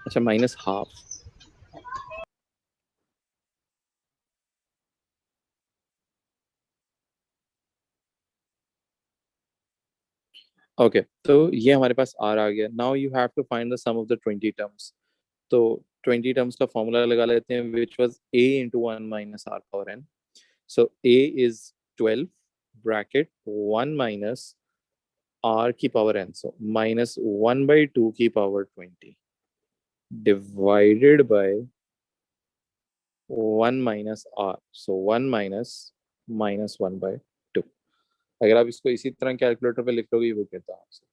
अच्छा माइनस हाफ। ओके, तो ये हमारे पास आर आ गया। Now you have to find the sum of the 20 terms. तो 20 टर्म्स का फॉर्मूला लगा लेते हैं, which was a into 1 minus R power n। So a is 12 bracket 1 minus r की पावर n, सो -1/2 की पावर 20 divided by 1 minus r, so 1 minus -1/2। अगर आप इसको इसी तरह कैलकुलेटर पे लिख लोगे वो कहता है आपसे।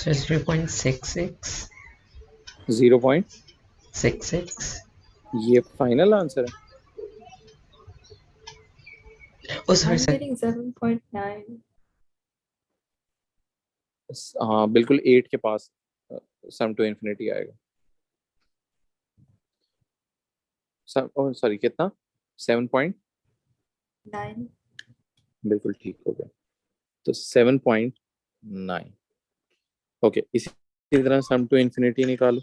So 0.66. 0.66 ये फाइनल आंसर है? Oh, sorry, I'm sir. getting 7.9. हाँ बिल्कुल 8 के पास सम टू इन्फिनिटी आएगा। सॉरी कितना? 7 9. बिल्कुल ठीक हो गया, तो 7.9। ओके, इसी तरह सम टू इन्फिनिटी निकालो।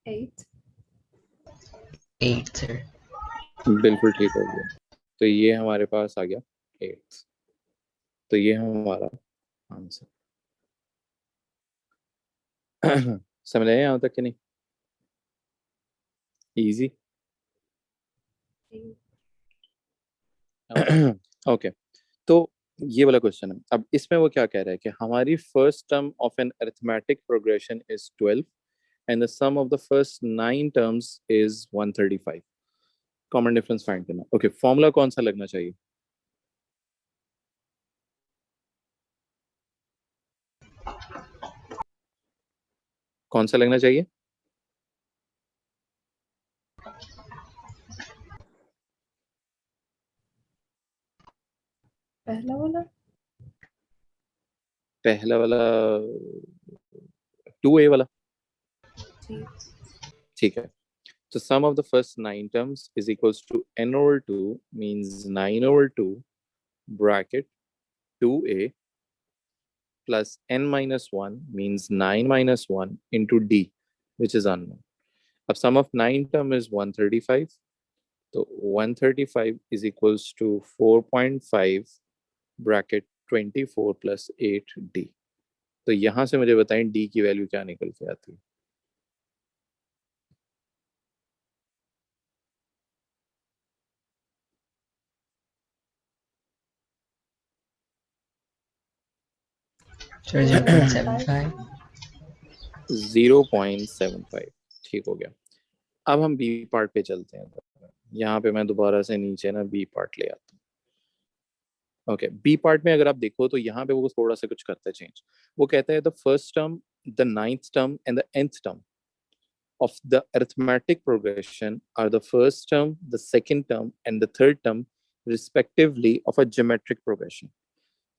Eight. 8, sir. बिल्कुल ठीक हो गया, तो ये हमारे पास आ गया 8। तो ये हमारा आंसर। समझ आए यहाँ तक कि नहीं? इजी। Eight. ओके, तो ये वाला क्वेश्चन है। अब इसमें वो क्या कह रहा है कि हमारी first term of an arithmetic progression is 12 and the sum of the first 9 terms is 135। Common difference find करना। ओके, फॉर्मूला कौन सा लगना चाहिए? कौन सा लगना चाहिए? पहला वाला. पहला वाला, 2a वाला। जी. ठीक है, so sum of the first 9 terms is equals to n over 2 means 9 over 2 bracket 2a plus n minus 1 means 9 minus 1 into d, which is unknown. अब sum of 9 term is 135, तो 135 is equals to 4.5 bracket 24 plus 8d। तो यहाँ से मुझे बताएं d की value क्या निकल के आती है? So 0.75. 0.75। ठीक हो गया। अब हम बी पार्ट पे चलते हैं। यहाँ पे मैं दोबारा से नीचे ना बी पार्ट ले आता हूँ। ओके, बी पार्ट में अगर आप देखो तो यहाँ पे वो थोड़ा सा कुछ करता है चेंज। वो कहता है the first term, the ninth term and the nth term of the arithmetic progression are the first term, the second term, and the third term, respectively, of a geometric progression.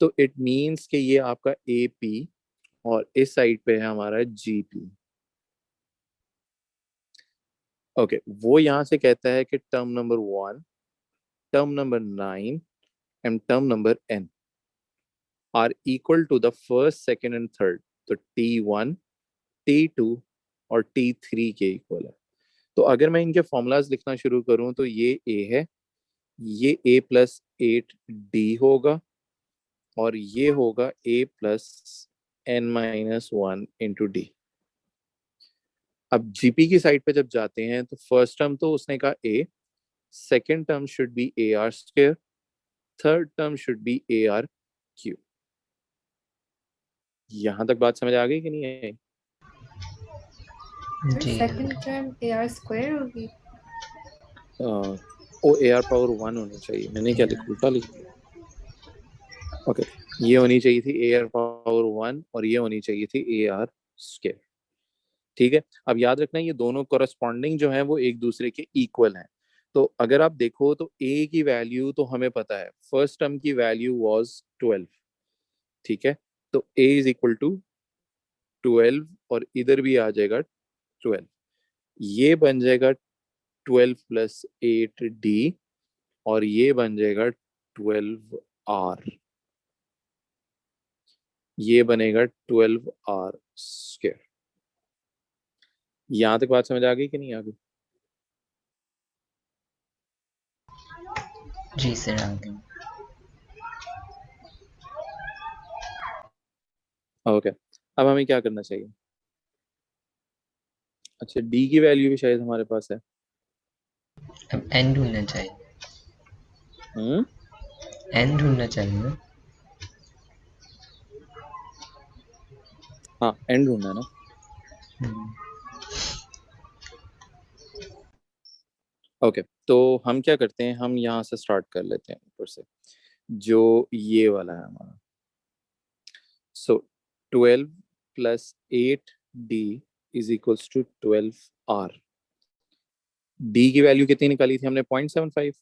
तो it means कि ये आपका AP और इस side पे है हमारा GP। Okay, वो यहाँ से कहता है कि term number 1, term number 9 and term number n are equal to the first, second and third। तो T1, T2 और T3 के इक्वल है। तो अगर मैं इनके फॉर्मूलाज लिखना शुरू करूं तो ये A है, ये A+8D होगा और ये होगा A+n-1 × D। अब जीपी की साइड पे जब जाते हैं तो फर्स्ट टर्म तो उसने कहा A, second term should be AR², third term should be AR3। यहां तक बात समझ आ गई कि नहीं आई? जी सेकंड टर्म AR² होगी। ओ AR⁻1 होनी चाहिए, मैंने क्या लिखा, उल्टा लिख दिया। ओके, ये होनी चाहिए थी AR⁻1 और ये होनी चाहिए थी AR²। ठीक है, अब याद रखना ये दोनों कोरस्पॉन्डिंग जो है वो एक दूसरे के इक्वल हैं। तो अगर आप देखो तो A की वैल्यू तो हमें पता है, फर्स्ट टर्म की वैल्यू वाज 12। ठीक है, तो A इज इक्वल टू 12 और इधर भी आ जाएगा 12। ये बन जाएगा 12+8D और ये बन जाएगा 12R। ये बनेगा 12R²। यहां तक बात समझ आ गई कि नहीं आ गई? जी सर, आ गए। ओके, अब हमें क्या करना चाहिए? अच्छा, डी की वैल्यू भी शायद हमारे पास है। अब n ढूंढना चाहिए। हम्म, n ढूंढना चाहिए ना। हाँ एंड ढूंढना है ना। हम्म, ओके, तो हम क्या करते हैं, हम यहाँ से स्टार्ट कर लेते हैं ऊपर से, जो ये वाला है हमारा। So 12+8D is equals to 12R। D की वैल्यू कितनी निकाली थी हमने? 0.75।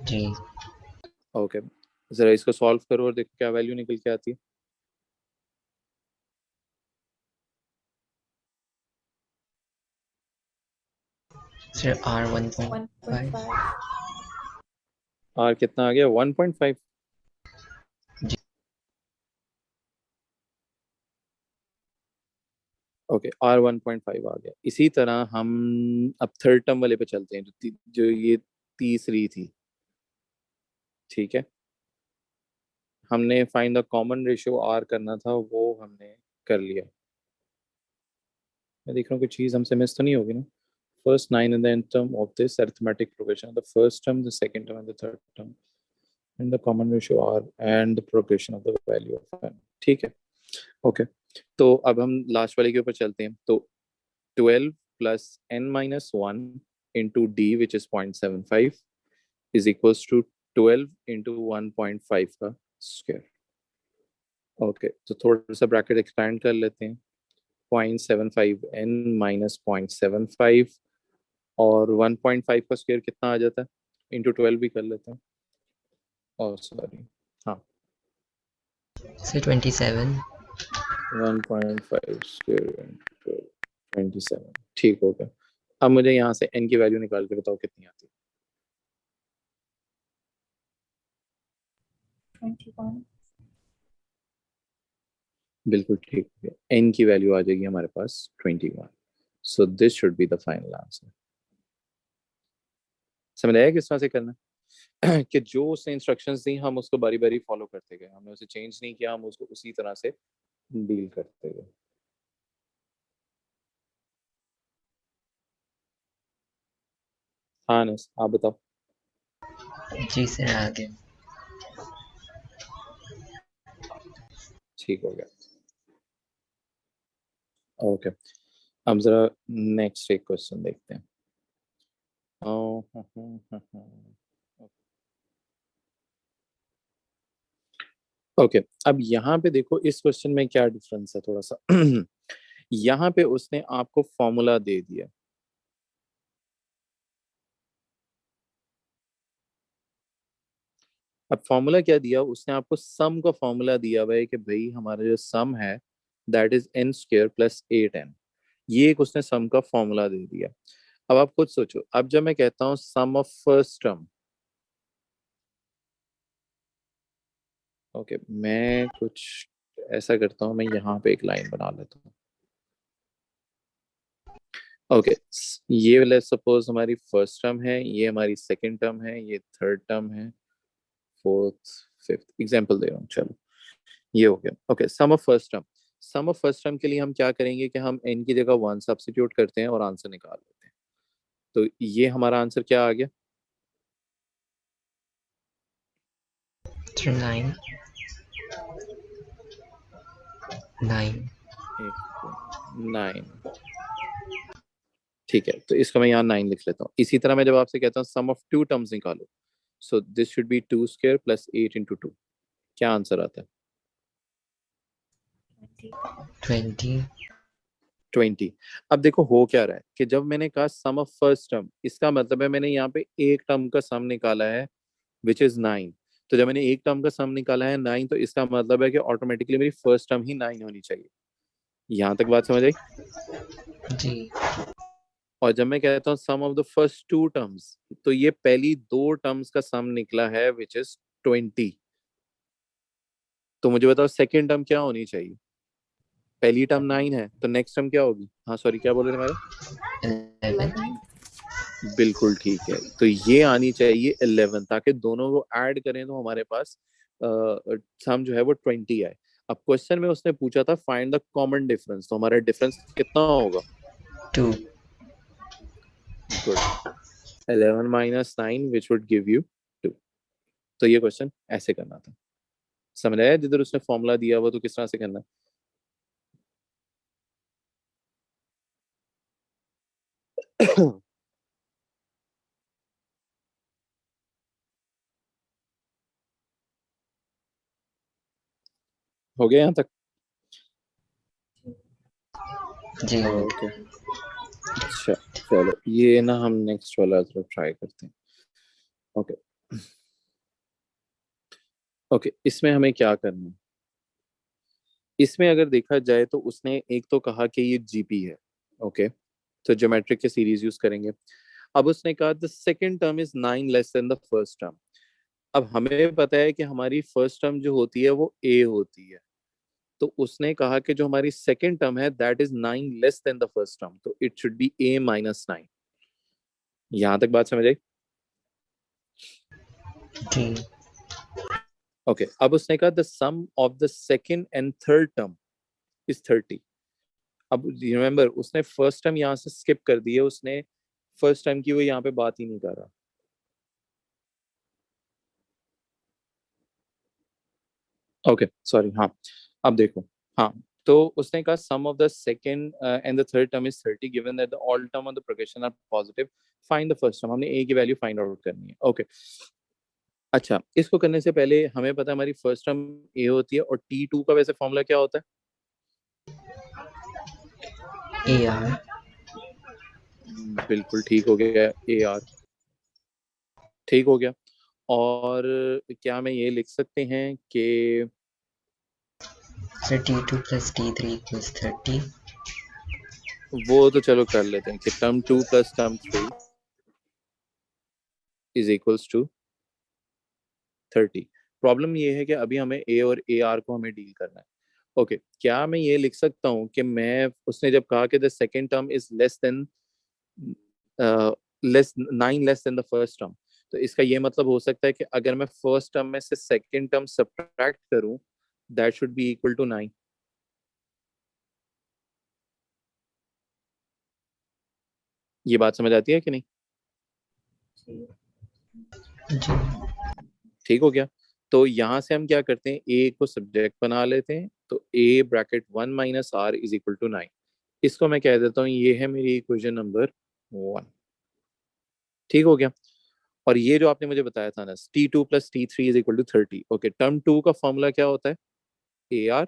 जी ओके, जरा इसको सॉल्व करो और देखो क्या वैल्यू निकल के आती है। Sir, r 1.5। 1.5। आर कितना आ गया? 1.5। जी ओके, आर 1.5 आ गया। इसी तरह हम अब थर्ड टर्म वाले पे चलते हैं, जो ये तीसरी थी। ठीक है, हमने find the common ratio R करना था, वो हमने कर लिया। मैं देख रहा हूँ कोई चीज हमसे मिस तो नहीं होगी ना। First 9 in the nth term of this arithmetic progression, the first term, the second term and the third term, and the common ratio r and the progression of the value of n। ठीक है, okay. तो अब हम last वाले के ऊपर चलते हैं। तो 12+n-1 into d which is 0.75 is equals to 12 into 1.5 का स्क्वायर। ओके, तो थोड़ा सा ब्रैकेट एक्सपैंड कर लेते हैं। 0.75n माइनस 0.75 और 1.5 का स्क्वायर कितना आ जाता है? इंटू 12 भी कर लेते हैं। और सॉरी, हाँ, सर, 27। 1.5 square into 27। ठीक हो गया। अब मुझे यहाँ से n की वैल्यू निकाल के बताओ कितनी आती है। 21। बिल्कुल ठीक हो गया, n की वैल्यू आ जाएगी हमारे पास 21। So this should be the final answer. समझ आया किस तरह से करना है? कि जो उसने इंस्ट्रक्शंस दी हम उसको बारी बारी फॉलो करते गए, हमने उसे चेंज नहीं किया, हम उसको उसी तरह से डील करते गए। हाँ अनस, आप बताओ। जी सर, आ गए। ठीक हो गया, ओके। अब जरा नेक्स्ट एक क्वेश्चन देखते हैं। ओके अब यहाँ पे देखो इस क्वेश्चन में क्या डिफरेंस है थोड़ा सा यहाँ पे उसने आपको फॉर्मूला दे दिया, अब फॉर्मूला क्या दिया उसने आपको, सम का फॉर्मूला दिया हुआ है कि भाई हमारा जो सम है that is n square plus 8n, ये एक उसने सम का फॉर्मूला दे दिया। अब आप खुद सोचो, अब जब मैं कहता हूँ sum of first term, okay मैं कुछ ऐसा करता हूँ, मैं यहाँ पे एक लाइन बना लेता हूँ। ओके ये लेट्स सपोज हमारी फर्स्ट टर्म है, ये हमारी सेकंड टर्म है, ये थर्ड टर्म है, फोर्थ फिफ्थ एग्जांपल दे रहा हूँ, चलो ये हो गया। Okay sum of first term, sum of first term के लिए हम क्या करेंगे कि हम n की जगह 1 सब्स्टिट्यूट करते हैं और आंसर निकाल लेते हैं। तो ये हमारा आंसर क्या आ गया? 9 9 9। ठीक है तो इसको मैं यहाँ 9 लिख लेता हूँ। इसी तरह मैं जब आपसे कहता हूँ सम ऑफ टू टर्म्स निकालो, so this should be 2 square plus 8 into 2, क्या आंसर आता है? 20 20। अब देखो हो क्या रहा है कि जब मैंने कहा सम ऑफ फर्स्ट टर्म, इसका मतलब है मैंने यहाँ पे एक टर्म का सम निकाला है विच इज 9। तो जब मैंने एक टर्म का सम निकाला है 9, तो इसका मतलब है कि ऑटोमेटिकली मेरी फर्स्ट टर्म ही 9 होनी चाहिए। यहाँ तक बात समझ आई? जी। और जब मैं कहता हूँ sum of the first two terms, तो ये पहली दो टर्म्स का सम निकला है विच इज 20। तो मुझे बताओ सेकेंड टर्म क्या होनी चाहिए? पहली टर्म 9 है तो नेक्स्ट टर्म क्या होगी? हाँ सॉरी क्या बोल रहे थे मेरा? 11 बिल्कुल ठीक है, तो ये आनी चाहिए 11, ताकि दोनों को ऐड करें तो हमारे पास सम जो है वो 20 आए। अब क्वेश्चन में उसने पूछा था फाइंड द कॉमन डिफरेंस, तो हमारा डिफरेंस कितना होगा? 2 good, 11 minus 9 which would give you 2। तो ये क्वेश्चन ऐसे करना था, समझ आया? जिधर उसने फॉर्मूला दिया हुआ तो किस तरह से करना है हो गया यहाँ तक? जी। ओके अच्छा चलो ये ना हम नेक्स्ट वाला तरफ ट्राई करते हैं। ओके ओके इसमें हमें क्या करना है? इसमें अगर देखा जाए तो उसने एक तो कहा कि ये जीपी है, ओके तो ज्योमेट्रिक के सीरीज यूज करेंगे। अब उसने कहा the second term is 9 less than the first term. अब हमें पता है कि हमारी फर्स्ट टर्म जो होती है वो ए होती है, तो उसने कहा कि जो हमारी सेकंड टर्म है that is 9 less than the first term, तो it should be a minus 9। यहां तक बात समझ आई? जी। ओके अब उसने कहा the sum of the second and third term is 30। अब रिमेंबर उसने फर्स्ट टर्म यहाँ से स्किप कर दी है, उसने फर्स्ट टाइम की वो यहाँ पे बात ही नहीं कर रहा। ओके सॉरी हाँ अब देखो, हाँ तो उसने कहा sum of the second and the third term is 30 given that the all term of the progression are positive, find the first term. हमने ए की वैल्यू फाइंड आउट करनी है। ओके अच्छा इसको करने से पहले हमें पता है हमारी फर्स्ट टर्म ए होती है, और T2 का वैसे फॉर्मूला क्या होता है? AR बिल्कुल ठीक हो गया, ए आर ठीक हो गया। और क्या मैं ये लिख सकते हैं कि so T2 plus T3 equals 30 वो तो चलो कर लेते हैं कि term 2 plus term 3 is equals to 30। Problem ये है कि अभी हमें ए और ए आर को हमें डील करना है। ओके क्या मैं ये लिख सकता हूँ कि मैं, उसने जब कहा कि the second term is less than less 9 less than the first term, तो इसका ये मतलब हो सकता है कि अगर मैं फर्स्ट टर्म में से सेकेंड टर्म सब्ट्रैक्ट करूं that should be equal to 9। ये बात समझ आती है कि नहीं? जी। ठीक हो गया। तो यहाँ से हम क्या करते हैं, ए को सब्जेक्ट बना लेते हैं, तो a bracket 1 minus r is equal to 9। इसको मैं कह देता हूँ ये है मेरी इक्वेशन नंबर 1। ठीक हो गया। और ये जो आपने मुझे बताया था ना T2 + T3 = 30, ओके, टर्म 2 का फॉर्मूला क्या होता है? AR,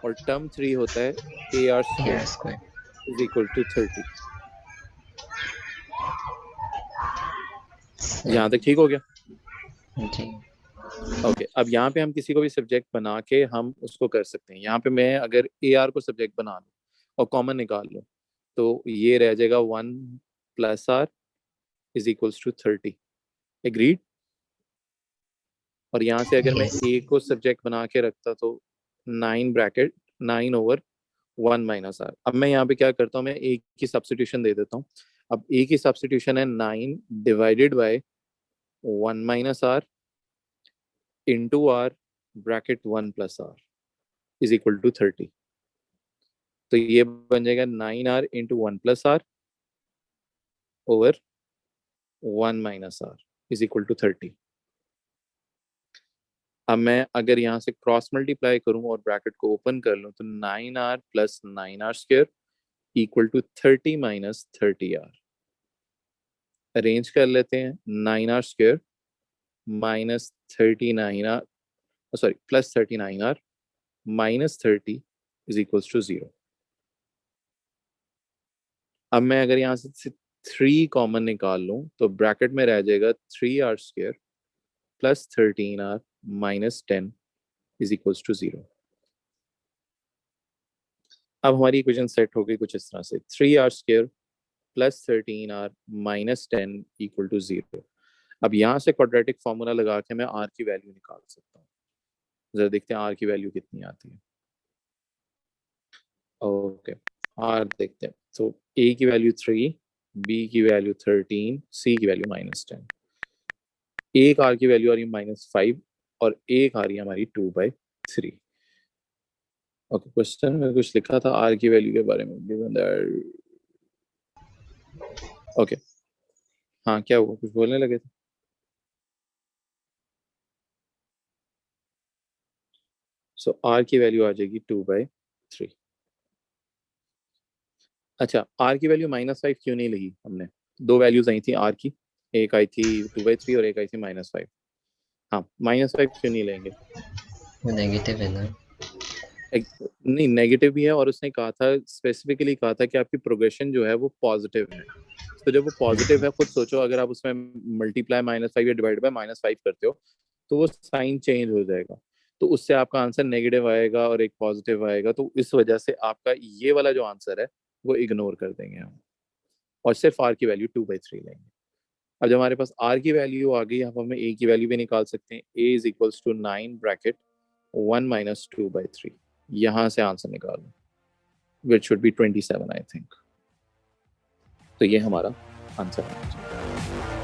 और टर्म 3 होता है AR square AR square. = 30। So, यहाँ तक ठीक हो गया? जी. ओके, अब यहाँ पे हम किसी को भी सब्जेक्ट बना के हम उसको कर सकते हैं। यहाँ पे मैं अगर AR को सब्जेक्ट बना लूँ और कॉमन निकाल लूँ तो ये रह जाएगा 1 + R = 30। एग्रीड? और यहाँ से अगर मैं Yes. A को सब्जेक्ट बना के रखता तो 9/(9/1 - R). अब मैं यहाँ पे क्या करता हूँ, मैं A की सब्स्टिट्यूशन दे देता हूँ। अब A की सब्स्टिट्यूशन है 9 / 1 - R into R (1 + R) = 30। तो ये बन जाएगा 9R into 1 + R over 1 - R = 30। अब मैं अगर यहाँ से क्रॉस मल्टीप्लाई करूं और ब्रैकेट को ओपन कर लूं तो 9R + 9R² = 30 - 30R। अरेंज कर लेते हैं। 9R² minus 39R, sorry, plus 39R minus 30 = 0। अब मैं अगर यहाँ से 3 कॉमन निकाल लूं तो ब्रैकेट में रह जाएगा 3R² plus 13R minus 10 = 0। अब हमारी इक्वेशन सेट हो गई कुछ इस तरह से, 3R² plus 13R minus 10 = 0। अब यहाँ से क्वाड्रेटिक फॉर्मूला लगा के मैं R की वैल्यू निकाल सकता हूँ। जरा देखते हैं R की वैल्यू कितनी आती है। ओके, R देखते हैं। तो A की वैल्यू 3, B की वैल्यू 13, C की वैल्यू -10। एक R की वैल्यू आ रही है -5 और एक आ रही है हमारी 2/3। ओके, क्वेश्चन में कुछ लिखा था R की वैल्यू के बारे में, गिवन दैट। ओके, हाँ, क्या हुआ, कुछ बोलने लगे थे? सो R की वैल्यू आ जाएगी 2/3। अच्छा, R की वैल्यू -5 क्यों नहीं ली हमने? दो वैल्यूज आई थी R की, एक आई थी 2/3 और एक आई थी -5। हाँ, -5 क्यों नहीं लेंगे? नेगेटिव है ना. नहीं, नेगेटिव भी है और उसने कहा था, स्पेसिफिकली कहा था कि आपकी प्रोग्रेशन जो है वो पॉजिटिव है। तो जब वो पॉजिटिव है, खुद सोचो, अगर आप उसमें मल्टीप्लाई -5 या डिवाइड बाय -5 करते हो तो वो साइन चेंज हो जाएगा, तो उससे आपका आंसर नेगेटिव आएगा और एक पॉजिटिव आएगा। तो इस वजह से आपका ये वाला जो आंसर है वो इग्नोर कर देंगे हम और सिर्फ R की वैल्यू 2/3 लेंगे। अब जब हमारे पास R की वैल्यू आ गई, अब हमें A की वैल्यू भी निकाल सकते हैं। A = 9 bracket 1 - 2/3। यहाँ से आंसर निकालो, which should be 27 I think। तो ये हमारा आंसर है।